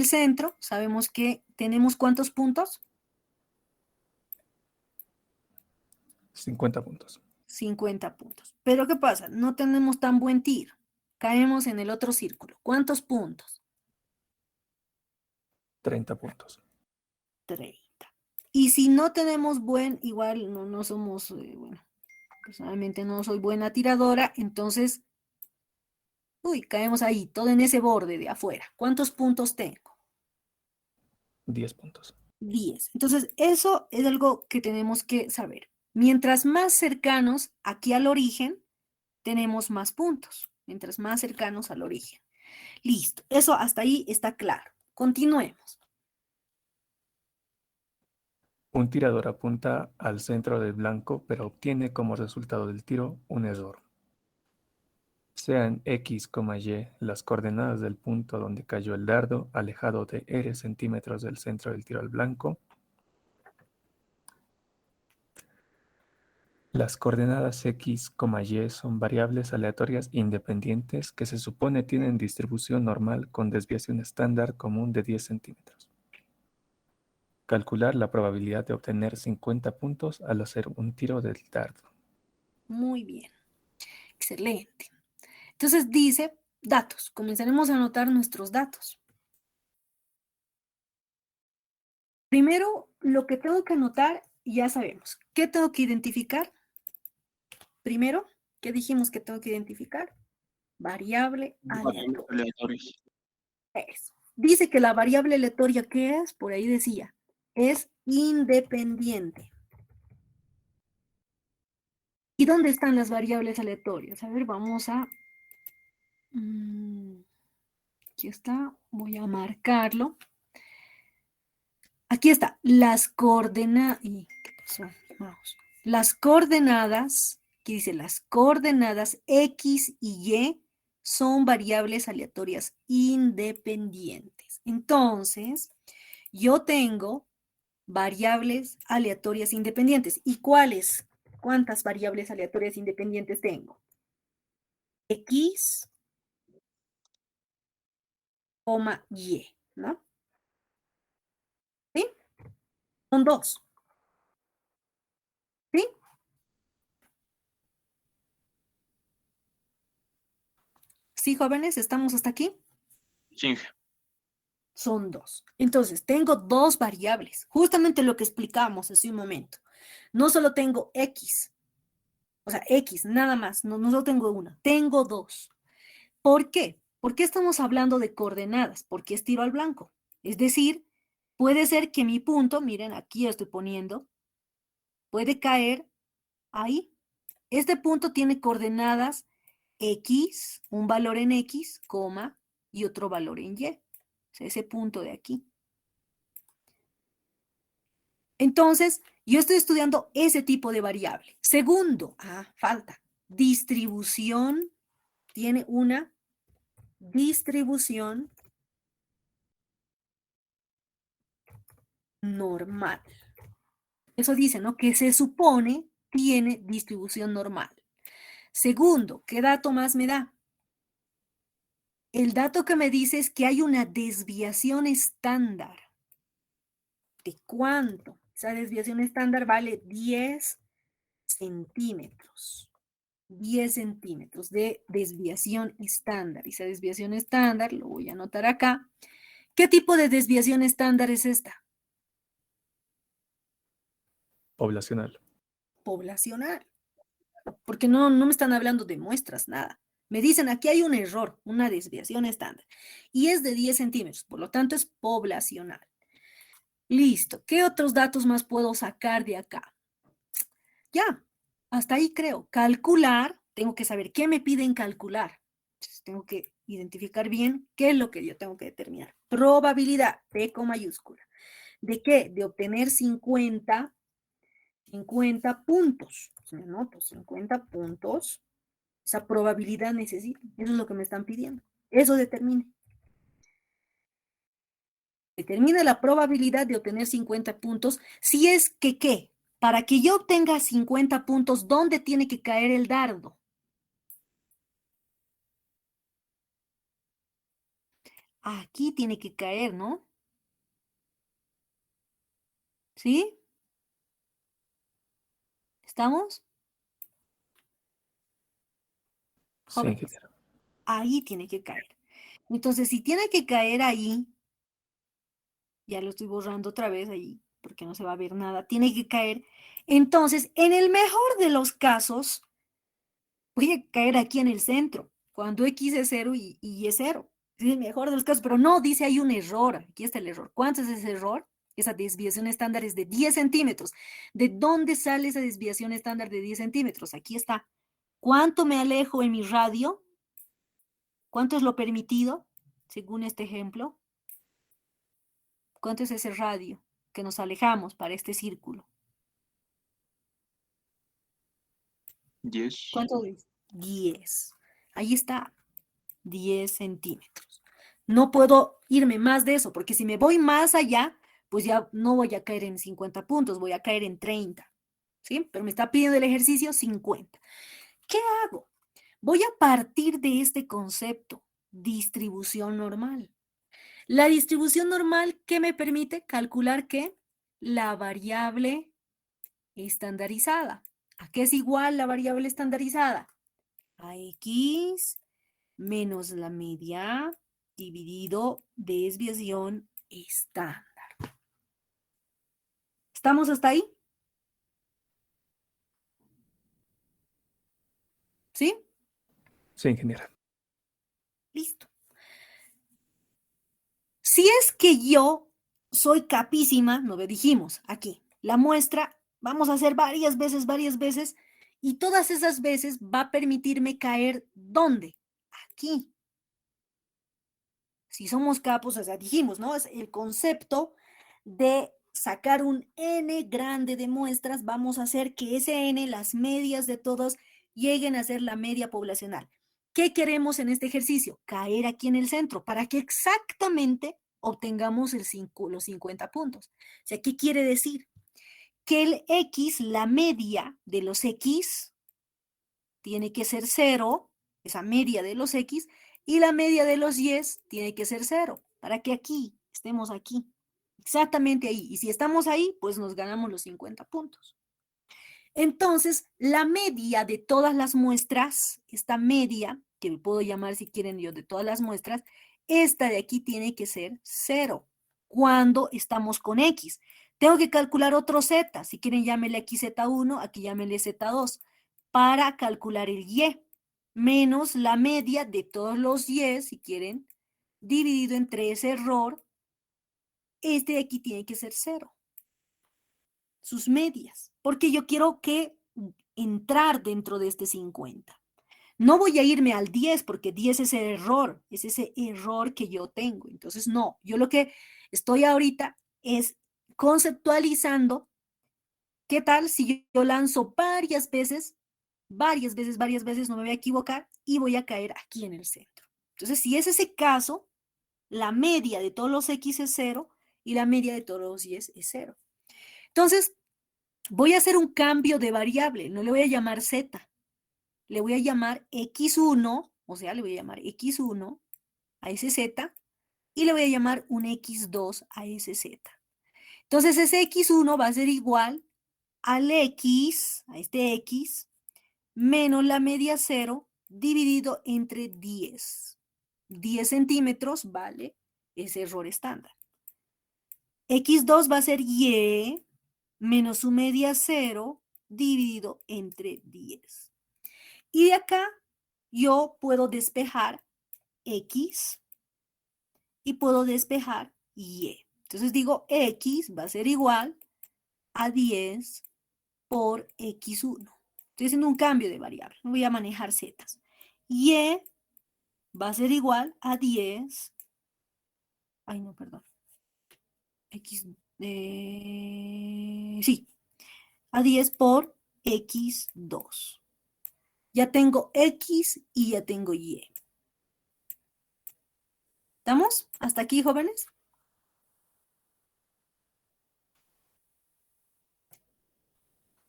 centro, sabemos que tenemos ¿cuántos puntos? 50 puntos. 50 puntos. Pero ¿qué pasa? No tenemos tan buen tiro. Caemos en el otro círculo. ¿Cuántos puntos? 30 puntos. 30. Y si no tenemos igual no somos, bueno, personalmente no soy buena tiradora, entonces, caemos ahí, todo en ese borde de afuera. ¿Cuántos puntos tengo? 10 puntos. 10. Entonces, eso es algo que tenemos que saber. Mientras más cercanos aquí al origen, tenemos más puntos. Mientras más cercanos al origen. Listo. Eso hasta ahí está claro. Continuemos. Un tirador apunta al centro del blanco, pero obtiene como resultado del tiro un error. Sean x, y las coordenadas del punto donde cayó el dardo, alejado de r centímetros del centro del tiro al blanco. Las coordenadas x, y son variables aleatorias independientes que se supone tienen distribución normal con desviación estándar común de 10 centímetros. Calcular la probabilidad de obtener 50 puntos al hacer un tiro del dardo. Muy bien. Excelente. Entonces dice datos. Comenzaremos a anotar nuestros datos. Primero, lo que tengo que anotar, ya sabemos. ¿Qué tengo que identificar? Primero, ¿qué dijimos que tengo que identificar? Variable Variables aleatoria. aleatorias. Eso. Dice que la variable aleatoria, ¿qué es? Por ahí decía, es independiente. ¿Y dónde están las variables aleatorias? A ver, vamos a... aquí está, voy a marcarlo. Aquí está, las coordenadas... ¿Qué pasó? Vamos. Las coordenadas, aquí dice, las coordenadas X y Y son variables aleatorias independientes. Entonces, yo tengo variables aleatorias independientes. ¿Y cuáles? ¿Cuántas variables aleatorias independientes tengo? X, Y, ¿no? ¿Sí? Son dos. ¿Sí? ¿Sí, jóvenes? ¿Estamos hasta aquí? Sí. Son dos. Entonces, tengo dos variables, justamente lo que explicamos hace un momento. No solo tengo X, o sea, X, nada más, no solo tengo una, tengo dos. ¿Por qué? ¿Por qué estamos hablando de coordenadas? Porque es tiro al blanco. Es decir, puede ser que mi punto, miren, aquí estoy poniendo, puede caer ahí. Este punto tiene coordenadas X, un valor en X, coma, y otro valor en Y. O sea, ese punto de aquí. Entonces, yo estoy estudiando ese tipo de variable. Segundo, falta, distribución, tiene una distribución normal. Eso dice, ¿no? Que se supone tiene distribución normal. Segundo, ¿qué dato más me da? El dato que me dice es que hay una desviación estándar. ¿De cuánto? Esa desviación estándar vale 10 centímetros. 10 centímetros de desviación estándar. Esa desviación estándar, lo voy a anotar acá. ¿Qué tipo de desviación estándar es esta? Poblacional. Poblacional. Porque no me están hablando de muestras, nada. Me dicen, aquí hay un error, una desviación estándar. Y es de 10 centímetros, por lo tanto es poblacional. Listo. ¿Qué otros datos más puedo sacar de acá? Ya, hasta ahí creo. Calcular, tengo que saber qué me piden calcular. Entonces, tengo que identificar bien qué es lo que yo tengo que determinar. Probabilidad, P con mayúscula. ¿De qué? De obtener 50 puntos. Me anoto 50 puntos. Esa probabilidad necesito. Eso es lo que me están pidiendo. Eso determine. Determina la probabilidad de obtener 50 puntos. Si es que, ¿qué? Para que yo obtenga 50 puntos, ¿dónde tiene que caer el dardo? Aquí tiene que caer, ¿no? ¿Sí? ¿Estamos? Sí, Jóvenes, ingeniero. ahí tiene que caer. Entonces, si tiene que caer ahí, ya lo estoy borrando otra vez ahí, porque no se va a ver nada, tiene que caer. Entonces, en el mejor de los casos, voy a caer aquí en el centro, cuando X es 0 y Y es 0. Es el mejor de los casos, pero no, dice hay un error. Aquí está el error. ¿Cuánto es ese error? Esa desviación estándar es de 10 centímetros. ¿De dónde sale esa desviación estándar de 10 centímetros? Aquí está. ¿Cuánto me alejo en mi radio? ¿Cuánto es lo permitido, según este ejemplo? ¿Cuánto es ese radio que nos alejamos para este círculo? 10. ¿Cuánto es? 10. Ahí está, 10 centímetros. No puedo irme más de eso, porque si me voy más allá, pues ya no voy a caer en 50 puntos, voy a caer en 30. ¿Sí? Pero me está pidiendo el ejercicio 50. ¿Qué hago? Voy a partir de este concepto, distribución normal. La distribución normal, ¿qué me permite? Calcular que la variable estandarizada. ¿A qué es igual la variable estandarizada? A X menos la media dividido desviación estándar. ¿Estamos hasta ahí? ¿Sí? Sí, ingeniero. Listo. Si es que yo soy capísima, no lo dijimos aquí, la muestra vamos a hacer varias veces, y todas esas veces va a permitirme caer, ¿dónde? Aquí. Si somos capos, o sea, dijimos, ¿no? Es el concepto de sacar un N grande de muestras, vamos a hacer que ese N, las medias de todos, lleguen a ser la media poblacional. ¿Qué queremos en este ejercicio? Caer aquí en el centro para que exactamente obtengamos los 50 puntos. O sea, ¿qué quiere decir? Que el X, la media de los X, tiene que ser 0, esa media de los X, y la media de los Y tiene que ser 0, para que aquí estemos aquí, exactamente ahí. Y si estamos ahí, pues nos ganamos los 50 puntos. Entonces, la media de todas las muestras, esta media, que puedo llamar si quieren yo de todas las muestras, esta de aquí tiene que ser 0 cuando estamos con X. Tengo que calcular otro Z, si quieren llámenle aquí Z1, aquí llámenle Z2, para calcular el Y, menos la media de todos los Y, si quieren, dividido entre ese error, este de aquí tiene que ser 0. Sus medias, porque yo quiero que entrar dentro de este 50. No voy a irme al 10 porque 10 es el error, es ese error que yo tengo. Entonces, no, yo lo que estoy ahorita es conceptualizando qué tal si yo lanzo varias veces, no me voy a equivocar y voy a caer aquí en el centro. Entonces, si es ese caso, la media de todos los X es 0 y la media de todos los Y es 0. Entonces, voy a hacer un cambio de variable, no le voy a llamar Z, le voy a llamar x1, o sea, le voy a llamar x1 a ese z, y le voy a llamar un x2 a ese z. Entonces, ese x1 va a ser igual al x, a este x, menos la media 0 dividido entre 10. 10 centímetros vale ese error estándar. X2 va a ser y menos su media 0 dividido entre 10. Y de acá yo puedo despejar x y puedo despejar y. Entonces digo x va a ser igual a 10 por x1. Estoy haciendo un cambio de variable, no voy a manejar zetas. Y va a ser igual a 10, ay no, perdón, x, sí, a 10 por x2. Ya tengo x y ya tengo y. ¿Estamos? ¿Hasta aquí, jóvenes?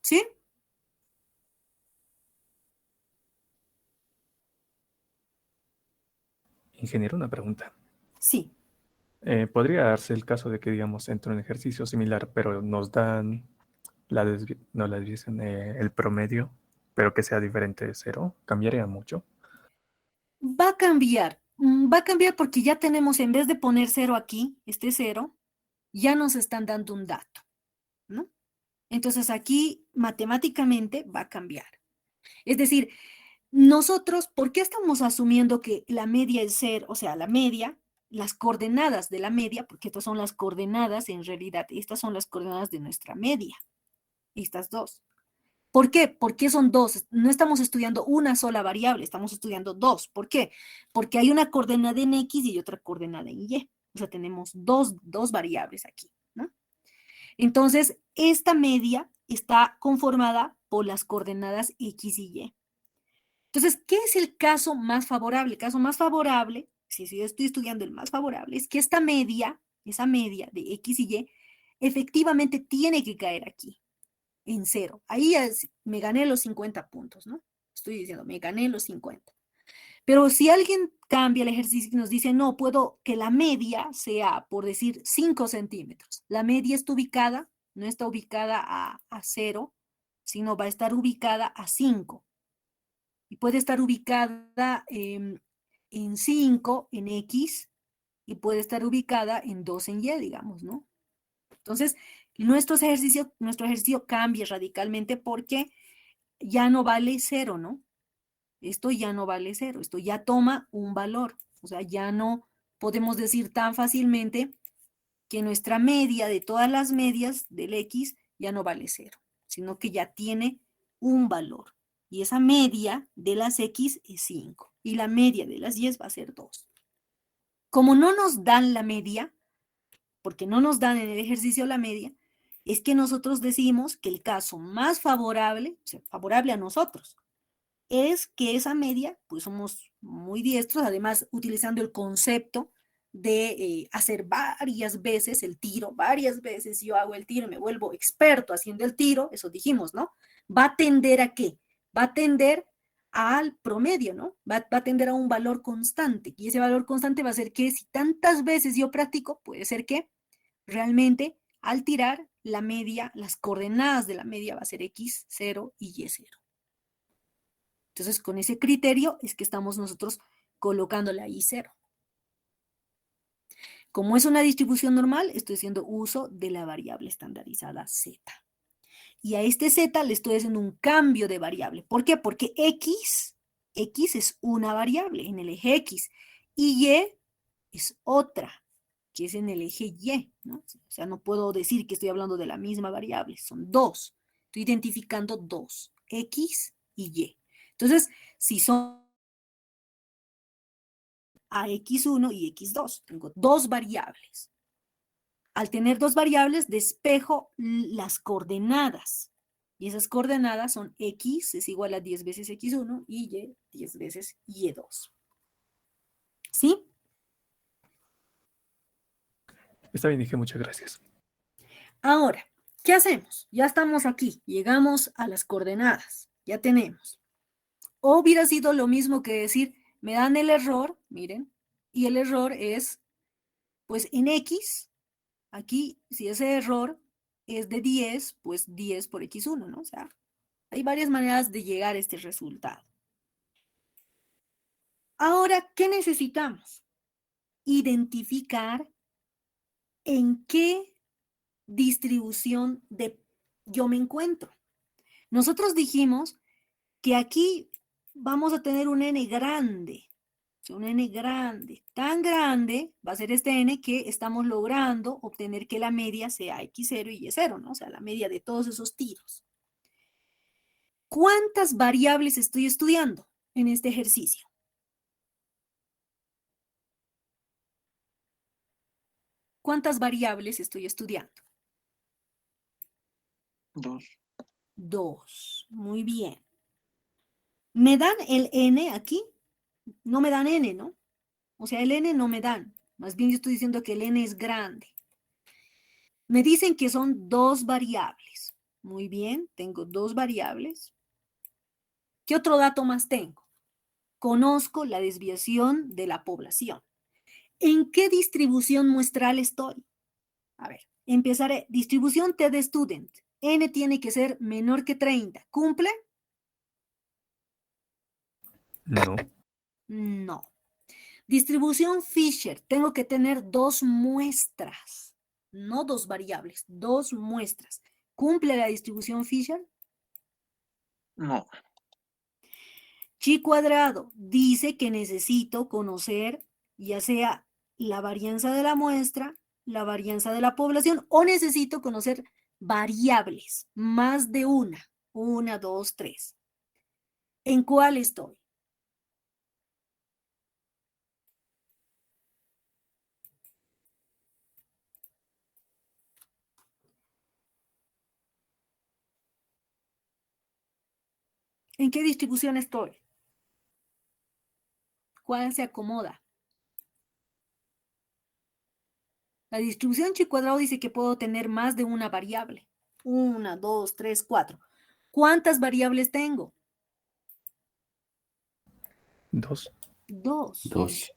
¿Sí? Ingeniero, una pregunta. Sí. ¿Podría darse el caso de que, digamos, entre un ejercicio similar, pero nos dan la desviación, el promedio, pero que sea diferente de 0? ¿Cambiaría mucho? Va a cambiar. Va a cambiar porque ya tenemos, en vez de poner 0 aquí, este 0, ya nos están dando un dato, ¿no? Entonces aquí matemáticamente va a cambiar. Es decir, nosotros, ¿por qué estamos asumiendo que la media es 0? O sea, la media, las coordenadas de la media, porque estas son las coordenadas, en realidad, estas son las coordenadas de nuestra media, estas dos. ¿Por qué? Porque son dos. No estamos estudiando una sola variable, estamos estudiando dos. ¿Por qué? Porque hay una coordenada en X y otra coordenada en Y. O sea, tenemos dos variables aquí, ¿no? Entonces, esta media está conformada por las coordenadas X y Y. Entonces, ¿qué es el caso más favorable? El caso más favorable, si yo estoy estudiando el más favorable, es que esta media, esa media de X y Y, efectivamente tiene que caer aquí, en 0. Ahí me gané los 50 puntos, ¿no? Estoy diciendo, me gané los 50. Pero si alguien cambia el ejercicio y nos dice, no, puedo que la media sea, por decir, 5 centímetros. La media está ubicada, no está ubicada a 0, sino va a estar ubicada a 5. Y puede estar ubicada en 5 en X y puede estar ubicada en 2 en Y, digamos, ¿no? Entonces, nuestro ejercicio cambia radicalmente porque ya no vale 0, ¿no? Esto ya no vale 0, esto ya toma un valor. O sea, ya no podemos decir tan fácilmente que nuestra media de todas las medias del X ya no vale 0, sino que ya tiene un valor. Y esa media de las X es 5. Y la media de las Y va a ser 2. Como no nos dan la media, porque no nos dan en el ejercicio la media, es que nosotros decimos que el caso más favorable, o sea, favorable a nosotros, es que esa media, pues somos muy diestros, además utilizando el concepto de hacer varias veces el tiro, varias veces yo hago el tiro y me vuelvo experto haciendo el tiro, eso dijimos, ¿no? Va a tender a qué? Va a tender al promedio, ¿no? Va a tender a un valor constante y ese valor constante va a ser que si tantas veces yo practico, puede ser que realmente al tirar la media, las coordenadas de la media va a ser X, 0 y Y, 0. Entonces, con ese criterio es que estamos nosotros colocándola ahí 0. Como es una distribución normal, estoy haciendo uso de la variable estandarizada z. Y a este z le estoy haciendo un cambio de variable. ¿Por qué? Porque x es una variable en el eje x y y es otra, que es en el eje y, ¿no? O sea, no puedo decir que estoy hablando de la misma variable, son dos. Estoy identificando dos, x y y. Entonces, si son a x1 y x2, tengo dos variables. Al tener dos variables, despejo las coordenadas. Y esas coordenadas son x es igual a 10 veces x1 y y 10 veces y2. ¿Sí? Está bien, dije, muchas gracias. Ahora, ¿qué hacemos? Ya estamos aquí, llegamos a las coordenadas, ya tenemos. O hubiera sido lo mismo que decir, me dan el error, miren, y el error es, pues en X, aquí, si ese error es de 10, pues 10 por X1, ¿no? O sea, hay varias maneras de llegar a este resultado. Ahora, ¿qué necesitamos? Identificar en qué distribución yo me encuentro. Nosotros dijimos que aquí vamos a tener un n grande. Un n grande, tan grande va a ser este n que estamos logrando obtener que la media sea x0 y y0, ¿no? O sea, la media de todos esos tiros. ¿Cuántas variables estoy estudiando en este ejercicio? ¿Cuántas variables estoy estudiando? 2. 2. Muy bien. ¿Me dan el n aquí? No me dan n, ¿no? O sea, el n no me dan. Más bien yo estoy diciendo que el n es grande. Me dicen que son 2 variables. Muy bien, tengo 2 variables. ¿Qué otro dato más tengo? Conozco la desviación de la población. ¿En qué distribución muestral estoy? A ver, empezaré. Distribución T de student. N tiene que ser menor que 30. ¿Cumple? No. No. Distribución Fisher. Tengo que tener 2 muestras. No 2 variables, 2 muestras. ¿Cumple la distribución Fisher? No. Chi cuadrado dice que necesito conocer ya sea la varianza de la muestra, la varianza de la población, o necesito conocer variables, más de una, 2, 3. ¿En cuál estoy? ¿En qué distribución estoy? ¿Cuál se acomoda? La distribución chi cuadrado dice que puedo tener más de una variable. 1, 2, 3, 4. ¿Cuántas variables tengo? 2. 2. 2.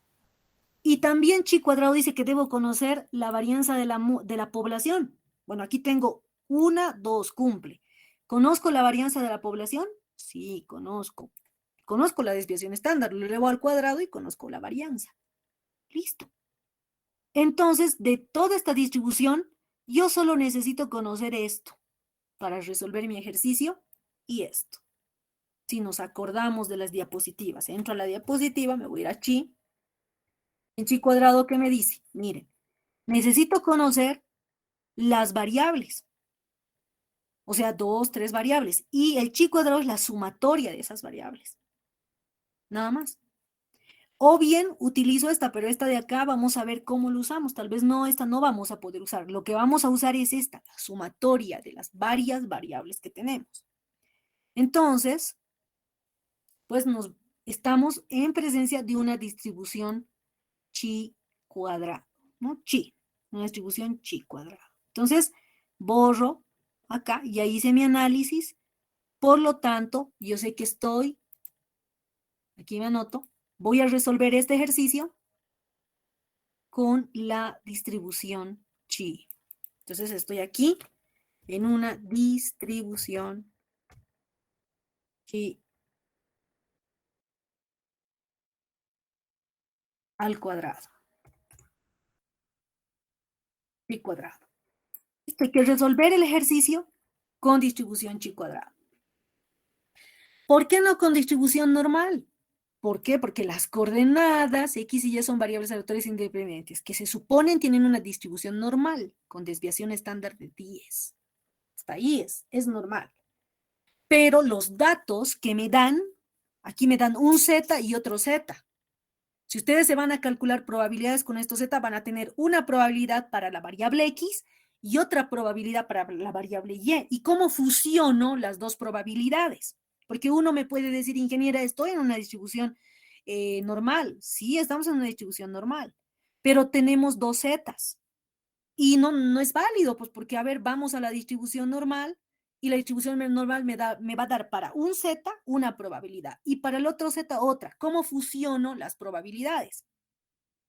Y también chi cuadrado dice que debo conocer la varianza de la población. Bueno, aquí tengo 1, 2, cumple. ¿Conozco la varianza de la población? Sí, conozco. Conozco la desviación estándar, lo elevo al cuadrado y conozco la varianza. Listo. Entonces, de toda esta distribución, yo solo necesito conocer esto para resolver mi ejercicio y esto. Si nos acordamos de las diapositivas, entro a la diapositiva, me voy a ir a chi. En chi cuadrado, ¿qué me dice? Miren, necesito conocer las variables. O sea, 2, 3 variables. Y el chi cuadrado es la sumatoria de esas variables. Nada más. O bien utilizo esta, pero esta de acá vamos a ver cómo lo usamos. Tal vez no, esta no vamos a poder usar. Lo que vamos a usar es esta, la sumatoria de las varias variables que tenemos. Entonces, pues estamos en presencia de una distribución chi cuadrado, ¿no? Chi, una distribución chi cuadrado. Entonces, borro acá, ya hice mi análisis, por lo tanto, yo sé que estoy, aquí me anoto, voy a resolver este ejercicio con la distribución chi. Entonces, estoy aquí en una distribución chi al cuadrado. Chi cuadrado. Hay que resolver el ejercicio con distribución chi cuadrado. ¿Por qué no con distribución normal? ¿Por qué? Porque las coordenadas X y Y son variables aleatorias independientes que se suponen tienen una distribución normal con desviación estándar de 10. Hasta ahí es normal. Pero los datos que me dan, aquí me dan un Z y otro Z. Si ustedes se van a calcular probabilidades con estos Z, van a tener una probabilidad para la variable X y otra probabilidad para la variable Y. ¿Y cómo fusiono las dos probabilidades? Porque uno me puede decir, ingeniera, estoy en una distribución normal. Sí, estamos en una distribución normal, pero tenemos dos zetas. Y no es válido, pues porque, a ver, vamos a la distribución normal y la distribución normal me va a dar para un z una probabilidad y para el otro z otra. ¿Cómo fusiono las probabilidades?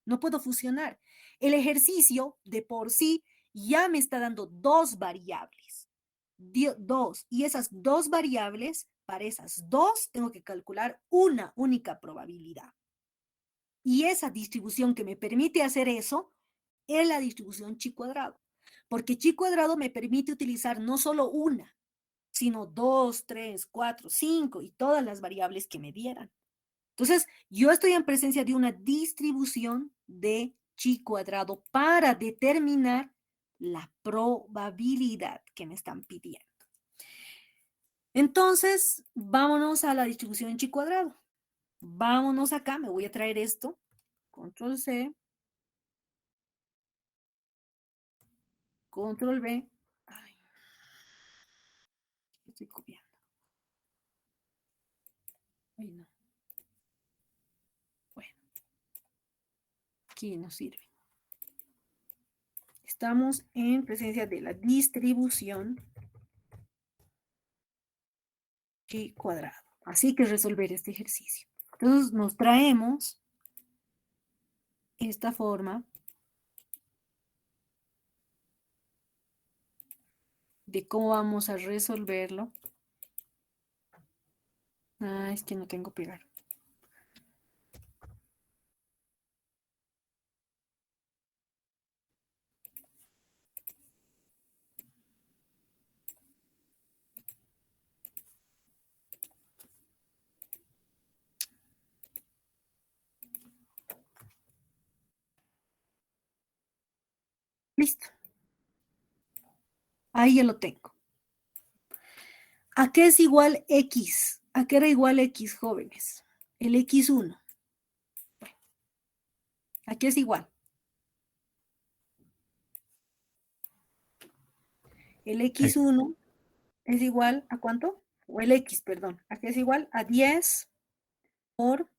No puedo fusionar. El ejercicio de por sí ya me está dando dos variables. Dos. Y esas dos variables, para esas dos, tengo que calcular una única probabilidad. Y esa distribución que me permite hacer eso es la distribución chi cuadrado. Porque chi cuadrado me permite utilizar no solo una, sino 2, 3, 4, 5 y todas las variables que me dieran. Entonces, yo estoy en presencia de una distribución de chi cuadrado para determinar la probabilidad que me están pidiendo. Entonces, vámonos a la distribución chi cuadrado. Vámonos acá, me voy a traer esto, control C, control V. Ay, estoy copiando. Ay, no. Bueno, aquí nos sirve. Estamos en presencia de la distribución chi cuadrado. Así que resolver este ejercicio. Entonces nos traemos esta forma de cómo vamos a resolverlo. Ah, es que no tengo pegar. Listo. Ahí ya lo tengo. ¿A qué es igual X? ¿A qué era igual X, jóvenes? El X1. Bueno, ¿a qué es igual? El X1 es igual ¿a cuánto? O el X, perdón. ¿A qué es igual? A 10 por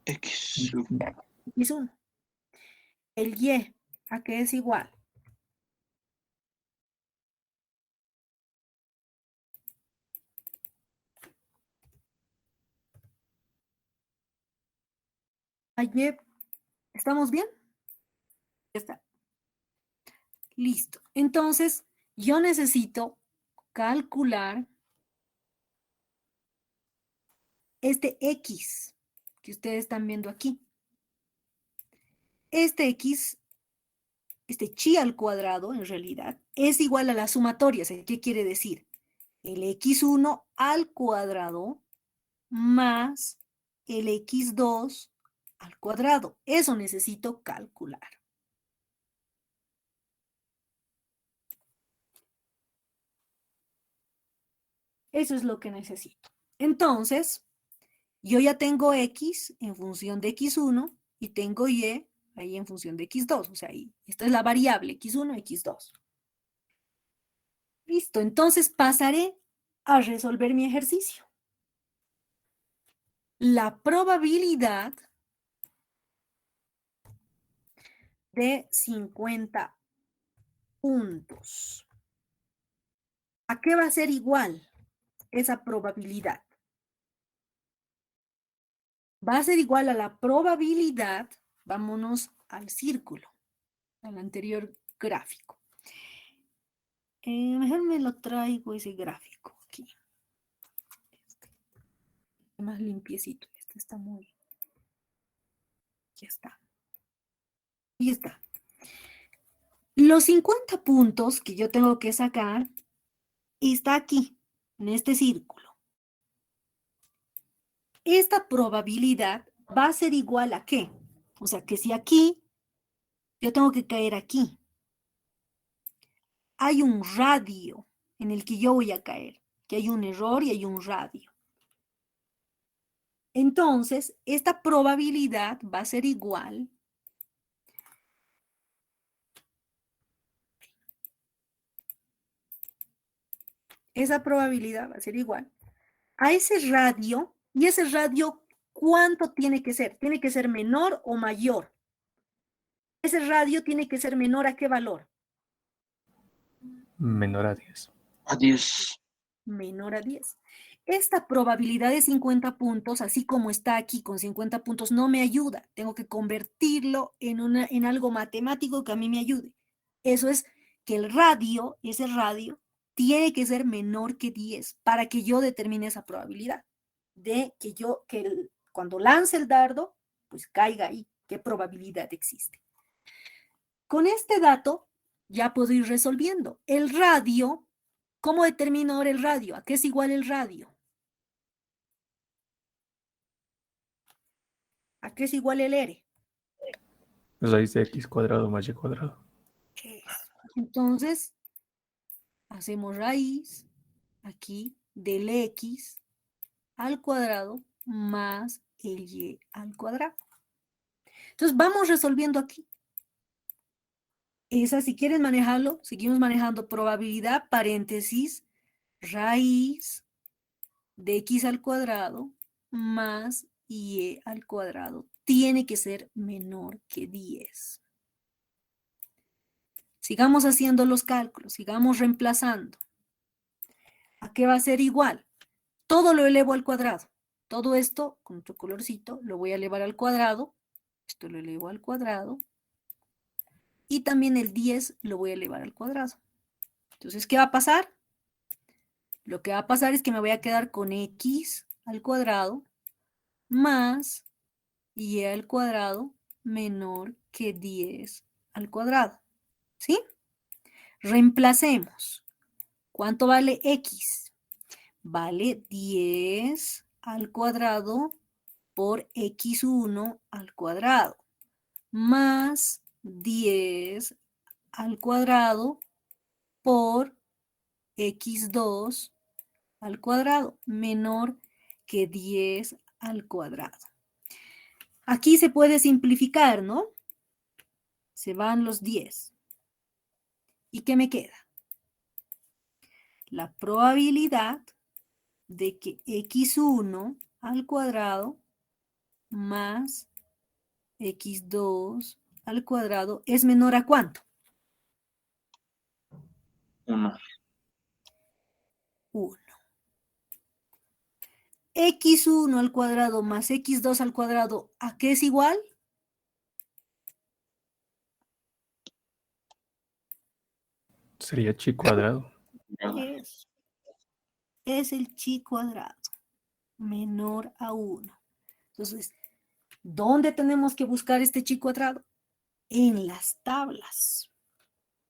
X. X1. El Y, ¿a qué es igual? A Y, ¿estamos bien? Ya está. Listo. Entonces, yo necesito calcular este X que ustedes están viendo aquí. Este X, este chi al cuadrado, en realidad, es igual a la sumatoria. ¿Qué quiere decir? El X1 al cuadrado más el X2 al cuadrado. Eso necesito calcular. Eso es lo que necesito. Entonces, yo ya tengo X en función de X1 y tengo Y ahí en función de X2. O sea, ahí, esta es la variable X1, X2. Listo, entonces pasaré a resolver mi ejercicio. La probabilidad de 50 puntos. ¿A qué va a ser igual esa probabilidad? Va a ser igual a la probabilidad, vámonos al círculo, al anterior gráfico. Mejor me lo traigo ese gráfico aquí. Más limpiecito. Este está muy... Ya está. Y está. Los 50 puntos que yo tengo que sacar está aquí, en este círculo. Esta probabilidad va a ser igual a ¿qué? O sea, que si aquí, yo tengo que caer aquí. Hay un radio en el que yo voy a caer, que hay un error y hay un radio. Entonces, esta probabilidad va a ser igual esa probabilidad va a ser igual a ese radio, y ese radio, ¿cuánto tiene que ser? Tiene que ser menor o mayor. Ese radio tiene que ser menor a ¿qué valor? Menor a 10. A 10. Menor a 10. Esta probabilidad de 50 puntos, así como está aquí con 50 puntos, no me ayuda. Tengo que convertirlo en algo matemático que a mí me ayude. Eso es que el radio, ese radio, tiene que ser menor que 10 para que yo determine esa probabilidad de que cuando lance el dardo, pues caiga ahí. ¿Qué probabilidad existe? Con este dato ya puedo ir resolviendo. El radio, ¿cómo determino ahora el radio? ¿A qué es igual el radio? ¿A qué es igual el R? Raíz de x cuadrado más y cuadrado. Entonces, hacemos raíz aquí del x al cuadrado más el y al cuadrado. Entonces, vamos resolviendo aquí. Esa, si quieren manejarlo, seguimos manejando probabilidad, paréntesis, raíz de x al cuadrado más y al cuadrado. Tiene que ser menor que 10. Sigamos haciendo los cálculos, sigamos reemplazando. ¿A qué va a ser igual? Todo lo elevo al cuadrado. Todo esto, con otro colorcito, lo voy a elevar al cuadrado. Esto lo elevo al cuadrado. Y también el 10 lo voy a elevar al cuadrado. Entonces, ¿qué va a pasar? Lo que va a pasar es que me voy a quedar con x al cuadrado más y al cuadrado menor que 10 al cuadrado. ¿Sí? Reemplacemos. ¿Cuánto vale x? Vale 10 al cuadrado por x1 al cuadrado más 10 al cuadrado por x2 al cuadrado menor que 10 al cuadrado. Aquí se puede simplificar, ¿no? Se van los 10. ¿Y qué me queda? La probabilidad de que x1 al cuadrado más x2 al cuadrado es menor a ¿cuánto? 1. 1. x1 al cuadrado más x2 al cuadrado, ¿a qué es igual? Sería chi cuadrado. Es el chi cuadrado menor a 1. Entonces, ¿dónde tenemos que buscar este chi cuadrado? En las tablas.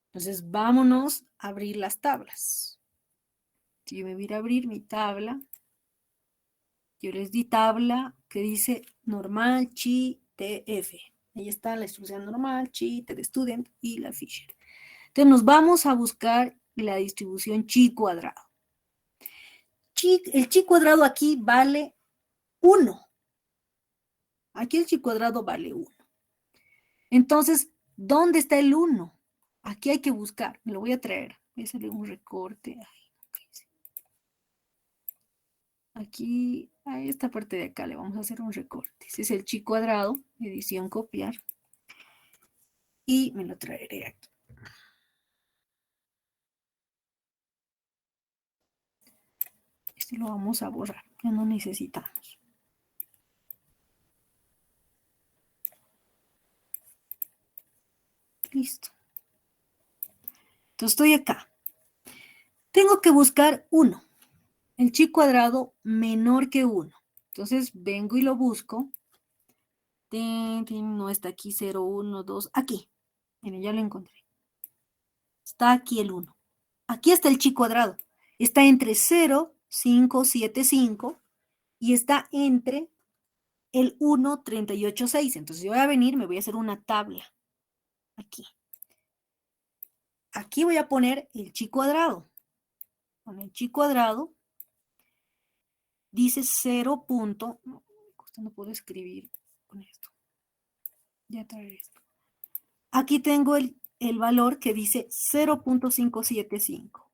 Entonces, vámonos a abrir las tablas. Si yo me voy a abrir mi tabla, yo les di tabla que dice normal, chi, TF. Ahí está la instrucción normal, chi, TD student y la Fisher. Entonces, nos vamos a buscar la distribución chi cuadrado. El chi cuadrado aquí vale 1. Aquí el chi cuadrado vale 1. Entonces, ¿dónde está el 1? Aquí hay que buscar. Me lo voy a traer. Voy a hacerle un recorte. Aquí, a esta parte de acá le vamos a hacer un recorte. Ese es el chi cuadrado, edición copiar. Y me lo traeré aquí. Este lo vamos a borrar. Ya no necesitamos. Listo. Entonces estoy acá. Tengo que buscar 1. El chi cuadrado menor que 1. Entonces vengo y lo busco. No está aquí 0, 1, 2. Aquí. Miren, ya lo encontré. Está aquí el 1. Aquí está el chi cuadrado. Está entre 0, 5, 7, 5 y está entre el 1, 38, 6. Entonces yo voy a venir, me voy a hacer una tabla. Aquí. Aquí voy a poner el chi cuadrado. Con el chi cuadrado dice 0. No puedo escribir con esto. Ya traeré esto. Aquí tengo el valor que dice 0.575.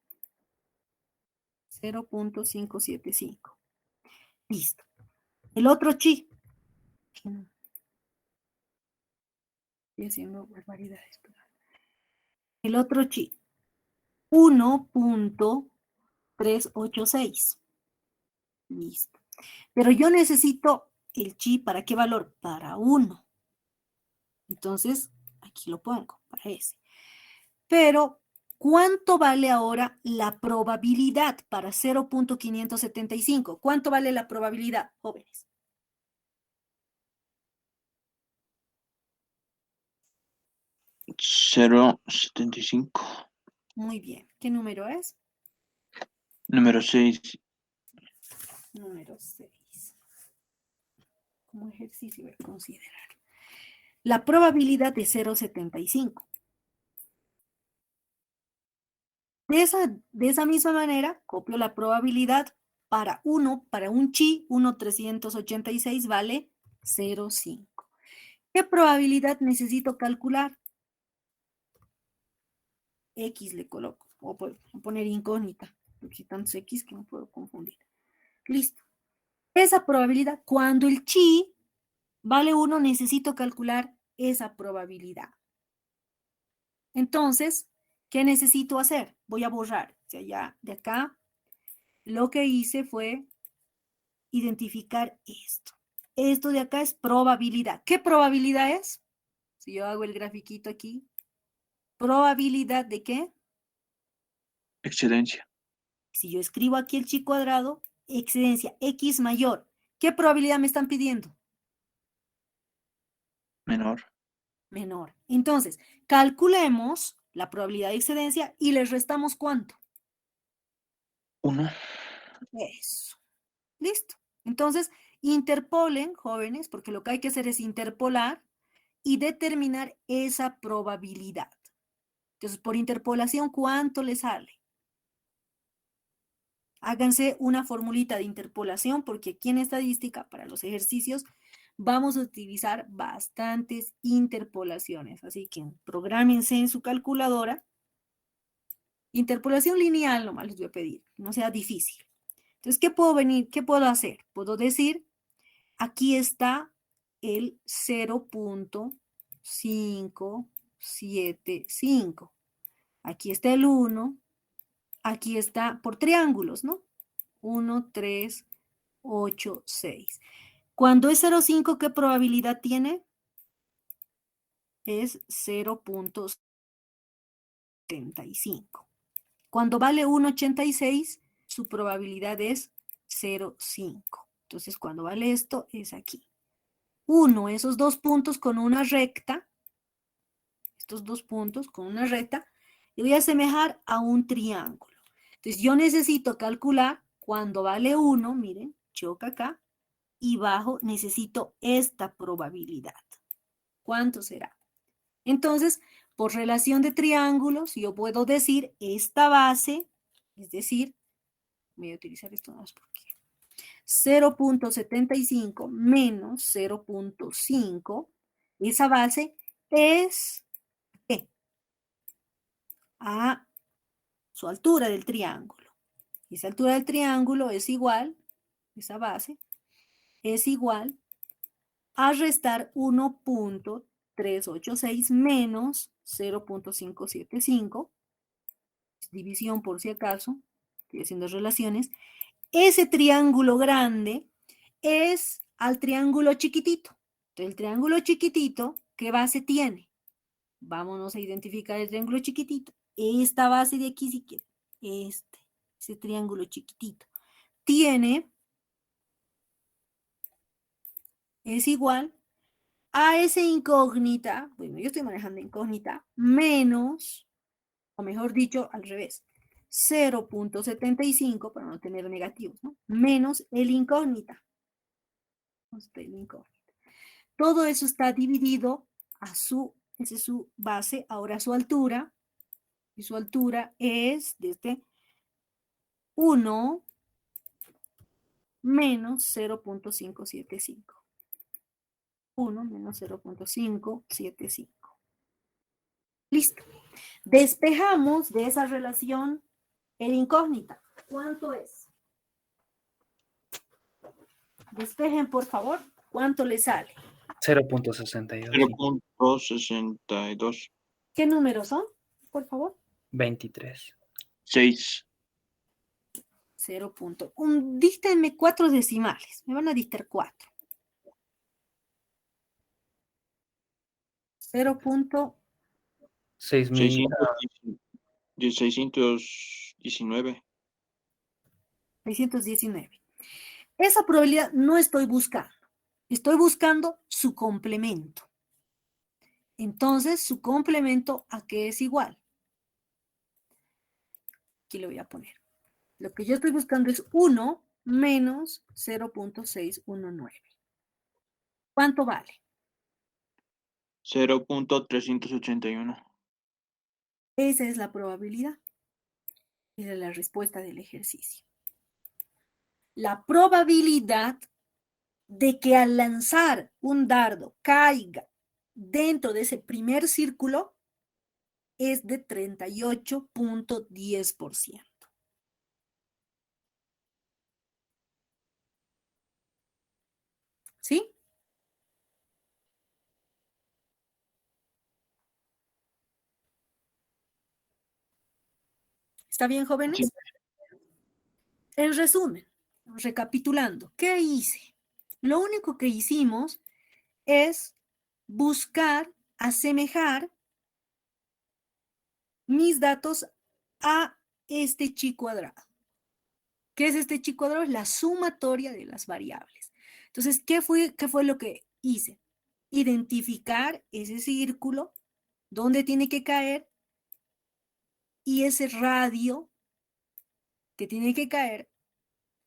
0.575. Listo. El otro chi. Estoy haciendo barbaridades. El otro chi. 1.575. 386. Listo. Pero yo necesito el chi, ¿para qué valor? Para 1. Entonces, aquí lo pongo, para ese. Pero, ¿cuánto vale ahora la probabilidad para 0.575? ¿Cuánto vale la probabilidad, jóvenes? Cero 75. Muy bien. ¿Qué número es? Número 6. Número 6. Como ejercicio voy a considerar. La probabilidad de 0.75. De esa misma manera, copio la probabilidad para 1, para un chi, 1,386 vale 0,5. ¿Qué probabilidad necesito calcular? X le coloco, o puedo poner incógnita, porque tantos X que no puedo confundir. Listo. Esa probabilidad, cuando el chi vale 1, necesito calcular esa probabilidad. Entonces, ¿qué necesito hacer? Voy a borrar. O sea, ya de acá, lo que hice fue identificar esto. Esto de acá es probabilidad. ¿Qué probabilidad es? Si yo hago el grafiquito aquí, ¿probabilidad de qué? Excedencia. Si yo escribo aquí el chi cuadrado, excedencia, X mayor. ¿Qué probabilidad me están pidiendo? Menor. Menor. Entonces, calculemos la probabilidad de excedencia y les restamos ¿cuánto? 1. Eso. Listo. Entonces, interpolen, jóvenes, porque lo que hay que hacer es interpolar y determinar esa probabilidad. Entonces, por interpolación, ¿cuánto le sale? Háganse una formulita de interpolación porque aquí en estadística, para los ejercicios, vamos a utilizar bastantes interpolaciones. Así que prográmense en su calculadora. Interpolación lineal, nomás les voy a pedir, no sea difícil. Entonces, ¿qué puedo hacer? Puedo decir, aquí está el 0.575. Aquí está el 1. Aquí está por triángulos, ¿no? 1, 3, 8, 6. Cuando es 0,5, ¿qué probabilidad tiene? Es 0.75. Cuando vale 1,86, su probabilidad es 0,5. Entonces, cuando vale esto, es aquí. 1, esos dos puntos con una recta, estos dos puntos con una recta, y voy a asemejar a un triángulo. Entonces, yo necesito calcular cuando vale 1, miren, choca acá, y bajo, necesito esta probabilidad. ¿Cuánto será? Entonces, por relación de triángulos, yo puedo decir esta base, es decir, voy a utilizar esto más porque 0.75 menos 0.5, esa base es ¿qué? A su altura del triángulo. Esa altura del triángulo es igual, esa base, es igual a restar 1.386 menos 0.575, división por si acaso, estoy haciendo relaciones. Ese triángulo grande es al triángulo chiquitito. Entonces, el triángulo chiquitito, ¿qué base tiene? Vámonos a identificar el triángulo chiquitito. Esta base de aquí, si quieren, ese triángulo chiquitito, es igual a ese incógnita, bueno, yo estoy manejando incógnita, menos, o mejor dicho, al revés, 0.75, para no tener negativos, ¿no? Menos el incógnita. Todo eso está dividido esa es su base, ahora su altura, y su altura es desde 1 menos 0.575. 1 menos 0.575. Listo. Despejamos de esa relación el incógnita. ¿Cuánto es? Despejen, por favor. ¿Cuánto le sale? 0.62. 0.62. ¿Qué números son, por favor? 23. 6. Díctenme 4 decimales. Me van a dictar 4. 6.000. 619. 619. Esa probabilidad no estoy buscando. Estoy buscando su complemento. Entonces, su complemento, ¿a qué es igual? Aquí lo voy a poner. Lo que yo estoy buscando es 1 menos 0.619. ¿Cuánto vale? 0.381. Esa es la probabilidad. Esa es la respuesta del ejercicio. La probabilidad de que al lanzar un dardo caiga dentro de ese primer círculo es de 38.10%. ¿Sí? ¿Está bien, jóvenes? Sí. En resumen, recapitulando, ¿qué hice? Lo único que hicimos es buscar, asemejar mis datos a este chi cuadrado. ¿Qué es este chi cuadrado? Es la sumatoria de las variables. Entonces, ¿qué fue lo que hice? Identificar ese círculo, dónde tiene que caer, y ese radio que tiene que caer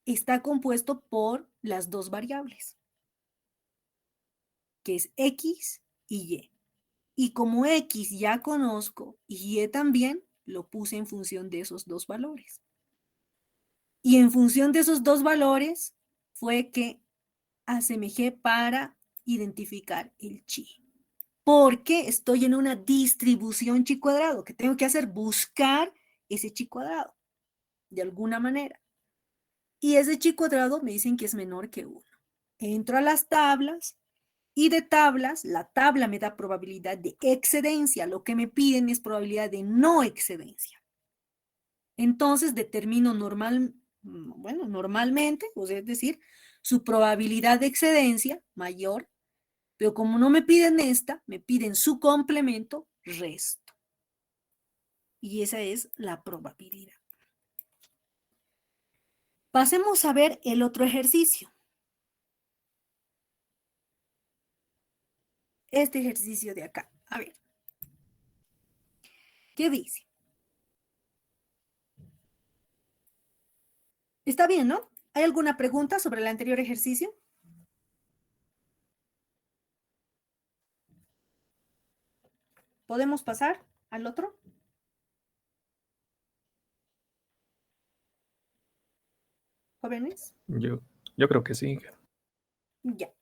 está compuesto por las dos variables, que es X y Y. Y como X ya conozco y Y también, lo puse en función de esos dos valores. Y en función de esos dos valores fue que asemejé para identificar el chi. Porque estoy en una distribución chi cuadrado. ¿Qué tengo que hacer? Buscar ese chi cuadrado, de alguna manera. Y ese chi cuadrado me dicen que es menor que 1. Entro a las tablas y de tablas, la tabla me da probabilidad de excedencia. Lo que me piden es probabilidad de no excedencia. Entonces determino normalmente, o sea, es decir, su probabilidad de excedencia mayor, pero como no me piden esta, me piden su complemento, resto. Y esa es la probabilidad. Pasemos a ver el otro ejercicio. Este ejercicio de acá. A ver. ¿Qué dice? Está bien, ¿no? ¿Hay alguna pregunta sobre el anterior ejercicio? ¿Podemos pasar al otro? ¿Jóvenes? Yo creo que sí. Ya.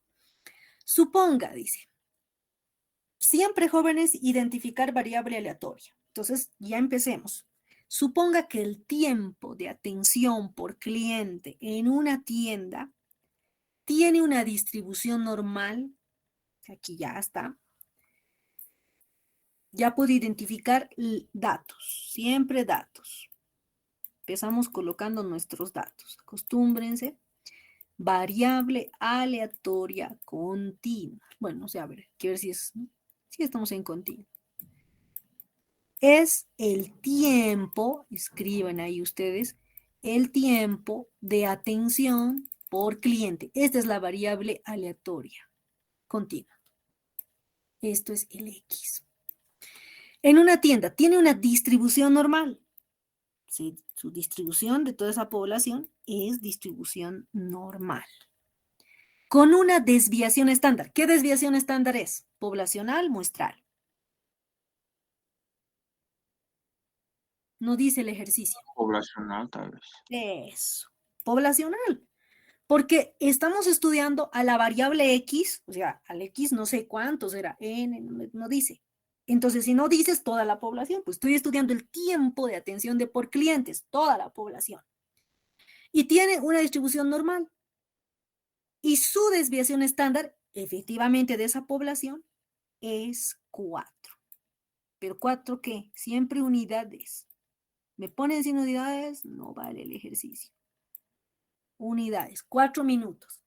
Suponga, dice. Siempre, jóvenes, identificar variable aleatoria. Entonces, ya empecemos. Suponga que el tiempo de atención por cliente en una tienda tiene una distribución normal. Aquí ya está. Ya puedo identificar datos, siempre datos. Empezamos colocando nuestros datos. Acostúmbrense. Variable aleatoria continua. Bueno, o sea, a ver, quiero ver si estamos en continuo. Es el tiempo, escriban ahí ustedes, el tiempo de atención por cliente. Esta es la variable aleatoria continua. Esto es el X. En una tienda tiene una distribución normal. ¿Sí? Su distribución de toda esa población es distribución normal. Con una desviación estándar. ¿Qué desviación estándar es? Poblacional, muestral. No dice el ejercicio. Poblacional, tal vez. Eso. Poblacional. Porque estamos estudiando a la variable X, o sea, al X no sé cuántos era, N, no dice. Entonces, si no dices toda la población, pues estoy estudiando el tiempo de atención de por clientes, toda la población. Y tiene una distribución normal. Y su desviación estándar, efectivamente, de esa población es 4. ¿Pero 4 qué? Siempre unidades. ¿Me ponen sin unidades? No vale el ejercicio. unidades, 4 minutos.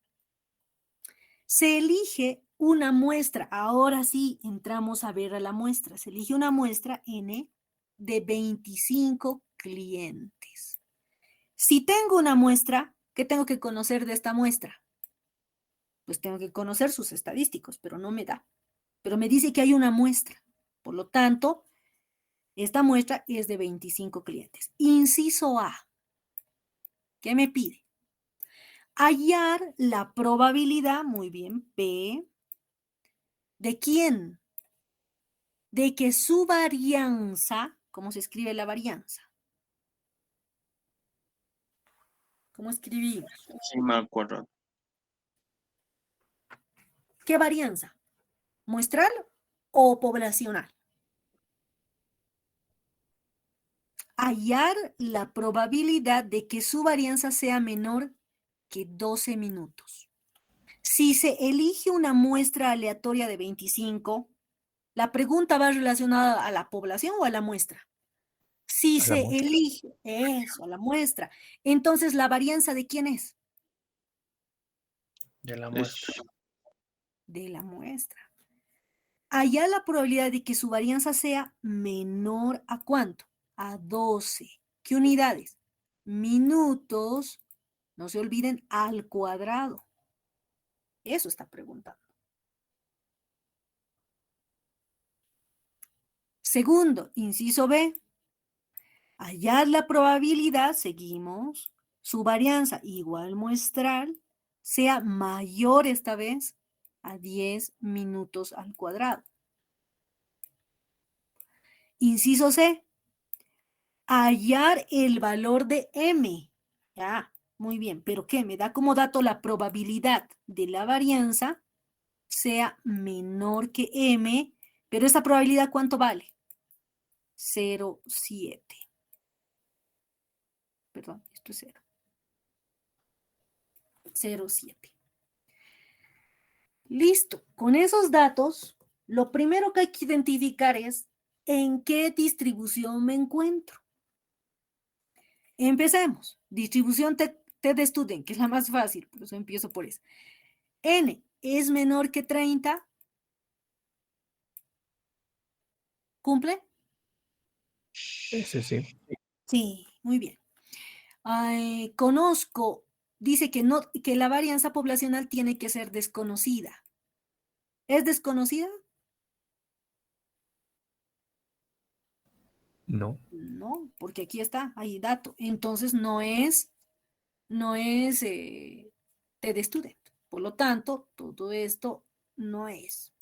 Se elige una muestra, ahora sí entramos a ver a la muestra, se elige una muestra N de 25 clientes. Si tengo una muestra, ¿qué tengo que conocer de esta muestra? Pues tengo que conocer sus estadísticos, pero no me da. Pero me dice que hay una muestra. Por lo tanto, esta muestra es de 25 clientes. Inciso A. ¿Qué me pide? Hallar la probabilidad, muy bien, P, ¿de quién? De que su varianza, ¿cómo se escribe la varianza? ¿Cómo escribimos? Sigma al cuadrado. ¿Qué varianza? ¿Muestral o poblacional? Hallar la probabilidad de que su varianza sea menor que 12 minutos. Si se elige una muestra aleatoria de 25, la pregunta va relacionada a la población o a la muestra. Si A la se muestra. elige eso, a la muestra, entonces la varianza ¿de quién es? De la Es muestra. De la muestra. Hallar la probabilidad de que su varianza sea menor ¿a cuánto? A 12. ¿Qué unidades? Minutos, no se olviden, al cuadrado. Eso está preguntando. Segundo, inciso B. Hallar la probabilidad, seguimos, su varianza igual muestral sea mayor esta vez a 10 minutos al cuadrado. Inciso C. Hallar el valor de M. Ya, muy bien, pero ¿qué? Me da como dato la probabilidad de la varianza sea menor que M, pero esta probabilidad ¿cuánto vale? 0,7. Perdón, esto es 0. 0,7. Listo. Con esos datos, lo primero que hay que identificar es en qué distribución me encuentro. Empecemos. Distribución T-de-Student, que es la más fácil, por eso empiezo por eso. N es menor que 30. ¿Cumple? Ese sí. Sí, muy bien. Conozco, dice que, no, que la varianza poblacional tiene que ser desconocida. ¿Es desconocida? No. No, porque aquí está, hay dato. Entonces no es T-de-Student. Por lo tanto, todo esto no es.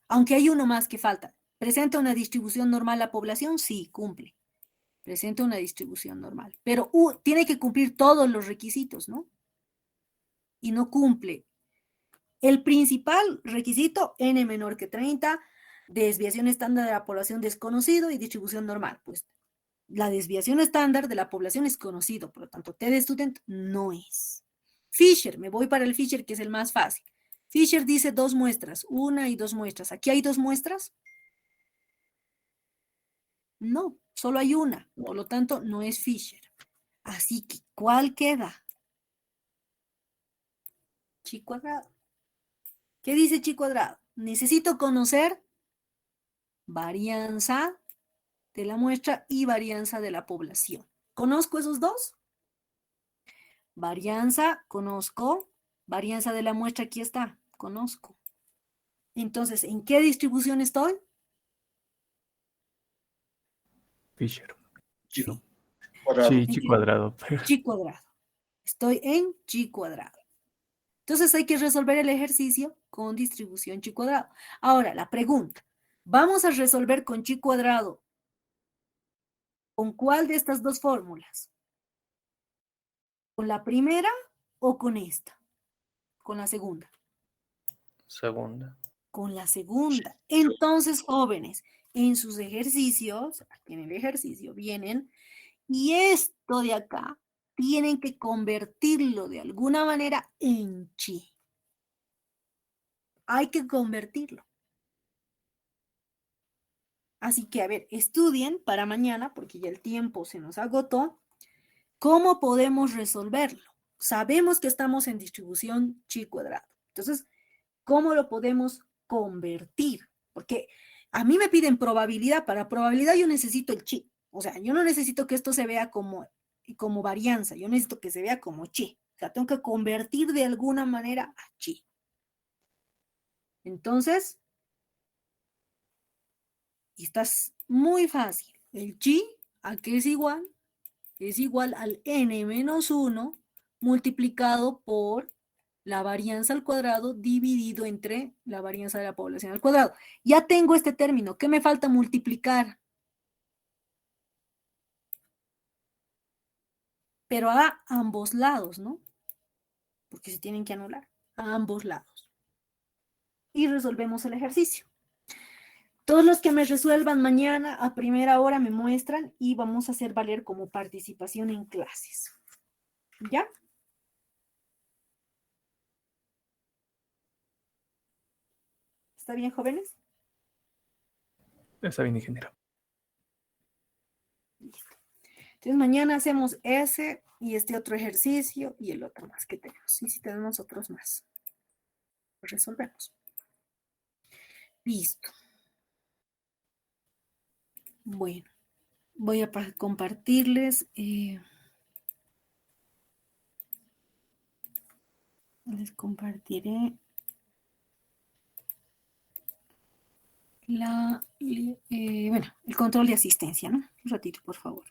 Aunque hay uno más que falta. ¿Presenta una distribución normal la población? Sí, cumple. Presenta una distribución normal. Pero tiene que cumplir todos los requisitos, ¿no? Y no cumple. El principal requisito, n menor que 30, desviación estándar de la población desconocido y distribución normal. Pues la desviación estándar de la población es conocido, por lo tanto, T-de-Student no es. Fisher, me voy para el Fisher, que es el más fácil. Fisher dice 2 muestras, 1 y 2 muestras. ¿Aquí hay 2 muestras? No, solo hay una, por lo tanto, no es Fisher. Así que, ¿cuál queda? Chi cuadrado. ¿Qué dice chi cuadrado? Necesito conocer varianza de la muestra y varianza de la población. ¿Conozco esos dos? Varianza, conozco. Varianza de la muestra, aquí está, conozco. Entonces, ¿en qué distribución estoy? Fisher. Chi No. cuadrado. Sí, En chi chi cuadrado. chi cuadrado. Estoy en chi cuadrado. Entonces hay que resolver el ejercicio con distribución chi cuadrado. Ahora, la pregunta. ¿Vamos a resolver con chi cuadrado? ¿Con cuál de estas dos fórmulas? ¿Con la primera o con esta? Con la segunda. Segunda. Con la segunda. Entonces, jóvenes, en sus ejercicios, aquí en el ejercicio vienen, y esto de acá, tienen que convertirlo de alguna manera en chi. Hay que convertirlo. Así que, a ver, estudien para mañana, porque ya el tiempo se nos agotó, cómo podemos resolverlo. Sabemos que estamos en distribución chi cuadrado. Entonces, ¿cómo lo podemos convertir? Porque a mí me piden probabilidad. Para probabilidad yo necesito el chi. O sea, yo no necesito que esto se vea como varianza. Yo necesito que se vea como chi. O sea, tengo que convertir de alguna manera a chi. Entonces, esta es muy fácil. El chi, ¿a qué es igual? Es igual al n-1 multiplicado por la varianza al cuadrado dividido entre la varianza de la población al cuadrado. Ya tengo este término. ¿Qué me falta multiplicar? Pero a ambos lados, ¿no? Porque se tienen que anular a ambos lados. Y resolvemos el ejercicio. Todos los que me resuelvan mañana a primera hora me muestran y vamos a hacer valer como participación en clases. ¿Ya? ¿Está bien, jóvenes? Está bien, ingeniero. Listo. Entonces mañana hacemos ese y este otro ejercicio y el otro más que tenemos. Y si tenemos otros más, pues resolvemos. Listo. Bueno, voy a compartirles. Les compartiré bueno, el control de asistencia, ¿no? Un ratito, por favor.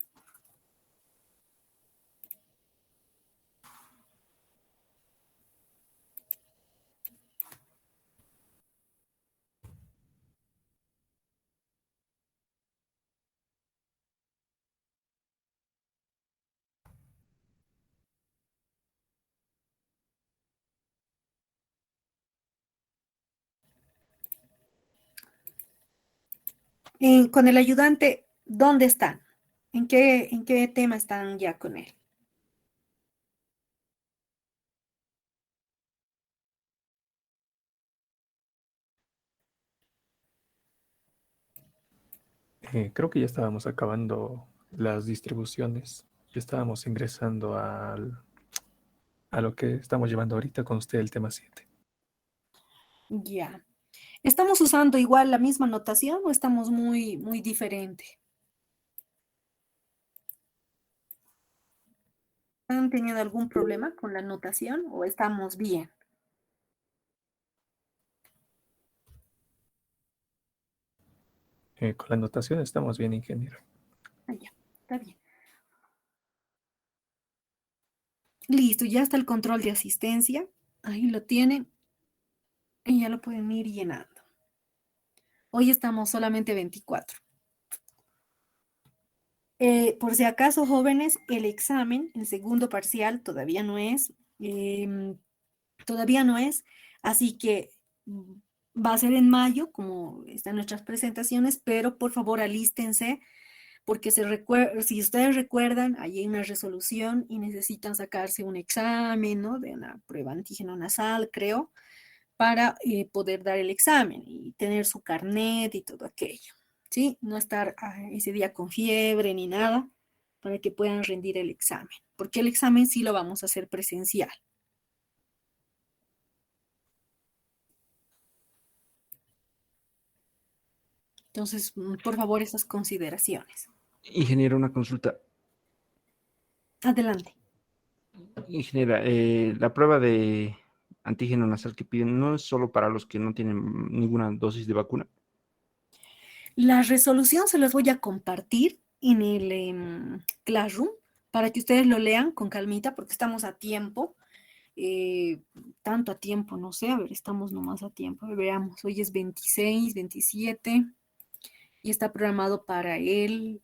Con el ayudante, ¿dónde están? ¿En qué tema están ya con él? Creo que ya estábamos acabando las distribuciones. Ya estábamos ingresando a lo que estamos llevando ahorita con usted, el tema 7. Ya. ¿Estamos usando igual la misma notación o estamos muy, muy diferente? ¿Han tenido algún problema con la notación o estamos bien? Con la anotación estamos bien, ingeniero. Ah, ya, está bien. Listo, ya está el control de asistencia. Ahí lo tienen y ya lo pueden ir llenando. Hoy estamos solamente 24. Por si acaso, jóvenes, el examen, el segundo parcial, todavía no es. Todavía no es. Así que va a ser en mayo, como están nuestras presentaciones, pero por favor alístense, porque si ustedes recuerdan, hay una resolución y necesitan sacarse un examen, ¿no? De una prueba antígeno nasal, creo, para poder dar el examen y tener su carnet y todo aquello, ¿sí? No estar ese día con fiebre ni nada para que puedan rendir el examen, porque el examen sí lo vamos a hacer presencial. Entonces, por favor, esas consideraciones. Ingeniero, una consulta. Adelante. Ingeniera, la prueba de antígeno nasal que piden no es solo para los que no tienen ninguna dosis de vacuna. La resolución se las voy a compartir en el Classroom para que ustedes lo lean con calmita porque estamos a tiempo. Tanto a tiempo, no sé, a ver, estamos nomás a tiempo. A ver, veamos, hoy es 26, 27 y está programado para el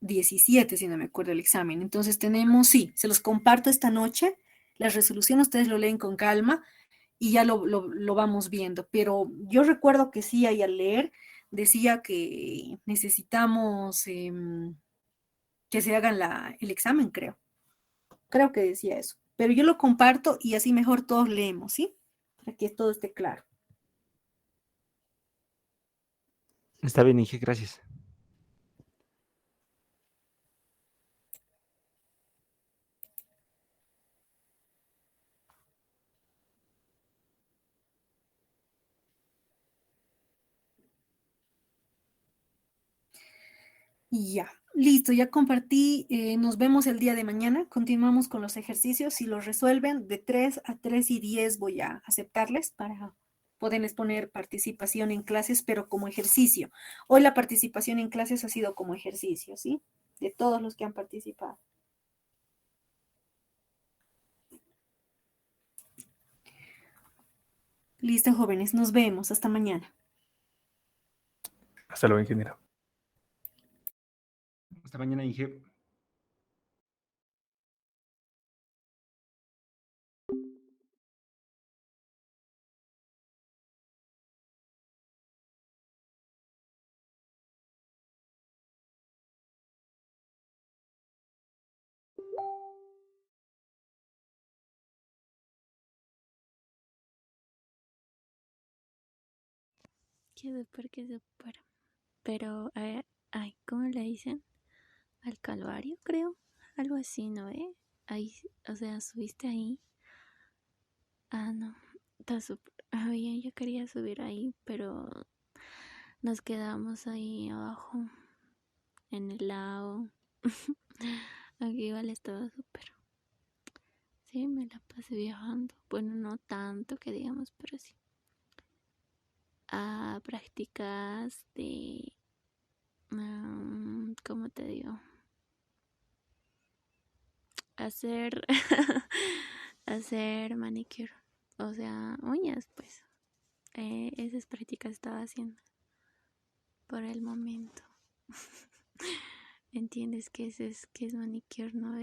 17, si no me acuerdo el examen. Entonces tenemos, sí, se los comparto esta noche. La resolución ustedes lo leen con calma y ya lo vamos viendo. Pero yo recuerdo que sí, ahí al leer decía que necesitamos que se hagan el examen, creo. Creo que decía eso. Pero yo lo comparto y así mejor todos leemos, ¿sí? Para que todo esté claro. Está bien, Inge, gracias. Ya, listo, ya compartí. Nos vemos el día de mañana. Continuamos con los ejercicios. Si los resuelven de 3 a 3 y 10 voy a aceptarles para poderles poner participación en clases, pero como ejercicio. Hoy la participación en clases ha sido como ejercicio, ¿sí? De todos los que han participado. Listo, jóvenes, nos vemos. Hasta mañana. Hasta luego, ingeniero. Hasta mañana, Inge. Qué súper. Pero, ay, ¿cómo le dicen? Al Calvario, creo. Algo así, ¿no? Ahí, o sea, subiste ahí. Ah, no. Está súper. Ah, bien, yo quería subir ahí, pero nos quedamos ahí abajo, en el lago. Aquí igual estaba súper. Sí, me la pasé viajando. Bueno, no tanto que digamos, pero sí. A prácticas de, ¿cómo te digo? Hacer, hacer manicure, o sea, uñas, pues. Esas prácticas estaba haciendo por el momento. ¿Entiendes qué es manicure, no?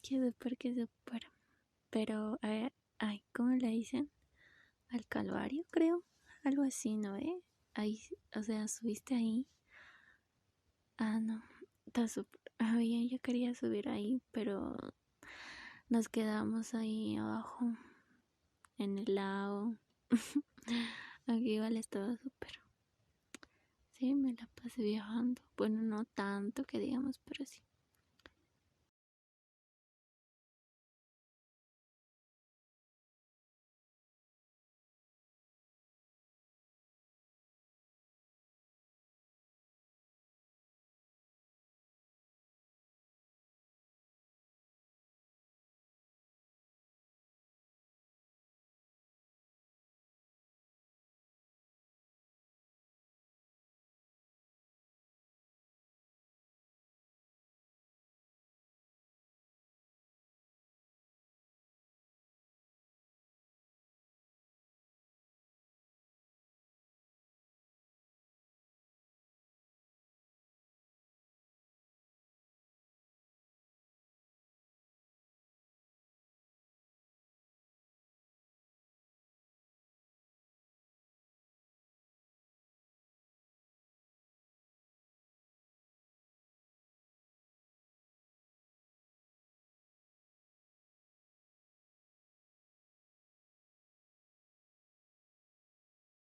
Qué súper. Pero, ay, ¿cómo le dicen? Al Calvario, creo. Algo así, ¿no? Ahí, o sea, subiste ahí. Ah, no. Está súper. Ah, bien, yo quería subir ahí, pero nos quedamos ahí abajo, en el lago. Aquí igual estaba súper. Sí, me la pasé viajando. Bueno, no tanto que digamos, pero sí.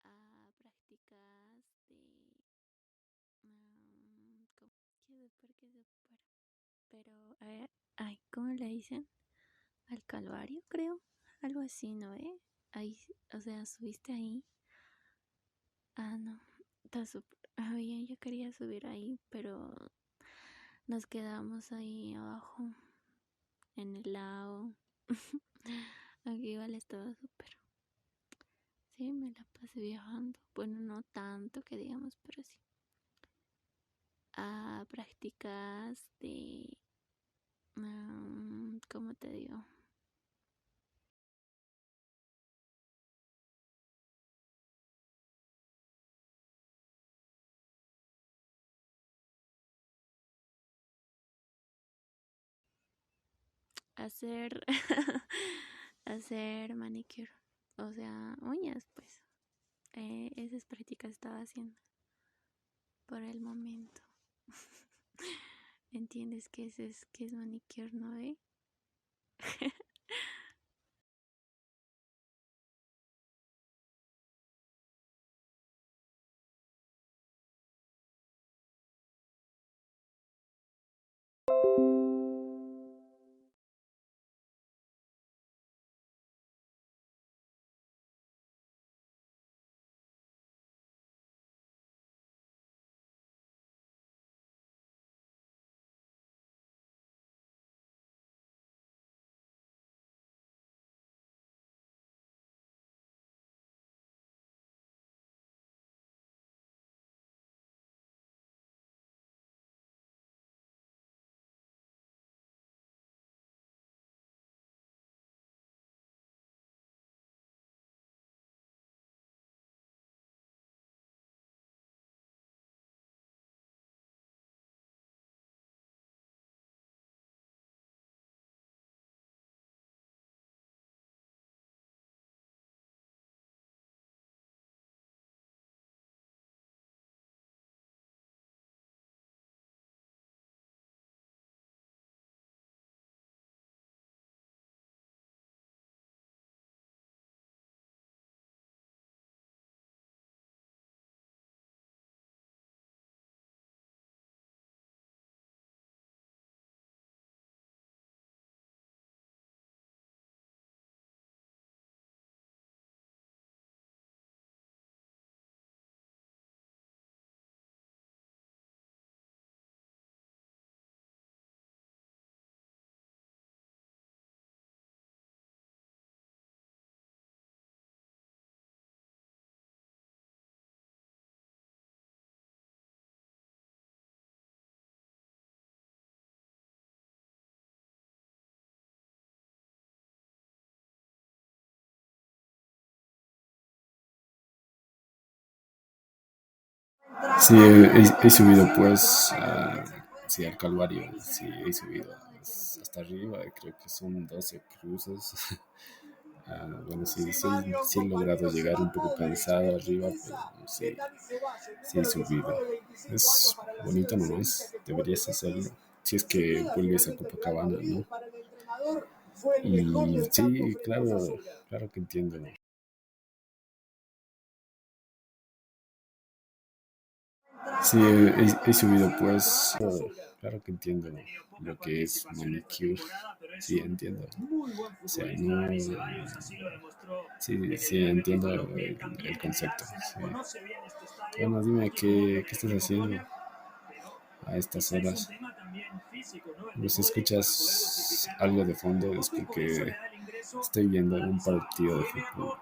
A prácticas de, ¿cómo? Qué súper. Pero, ay, ¿cómo le dicen? Al Calvario, creo. Algo así, ¿no? Ahí, o sea, subiste ahí. Ah, no. Está súper. Ah, bien, yo quería subir ahí, pero nos quedamos ahí abajo en el lago. Aquí igual estaba súper. Sí, me la pasé viajando. Bueno, no tanto que digamos, pero sí. A prácticas de, ¿cómo te digo? Hacer, hacer manicure, o sea, uñas, pues. Esas prácticas estaba haciendo por el momento. ¿Entiendes qué es manicure, no, eh? Sí, he subido pues, sí, al Calvario, sí, he subido hasta arriba, creo que son 12 cruces. Bueno, sí he logrado llegar un poco cansado arriba, pero sí he subido. Es bonito nomás, deberías hacerlo, si es que vuelves a Copacabana, ¿no? Y sí, claro que entiendo. Sí, he subido pues, claro que entiendo lo que es manicure, sí entiendo, o sea, no, sí entiendo el concepto, sí. Bueno, dime, ¿qué estás haciendo a estas horas? No si escuchas algo de fondo es porque estoy viendo un partido de fútbol.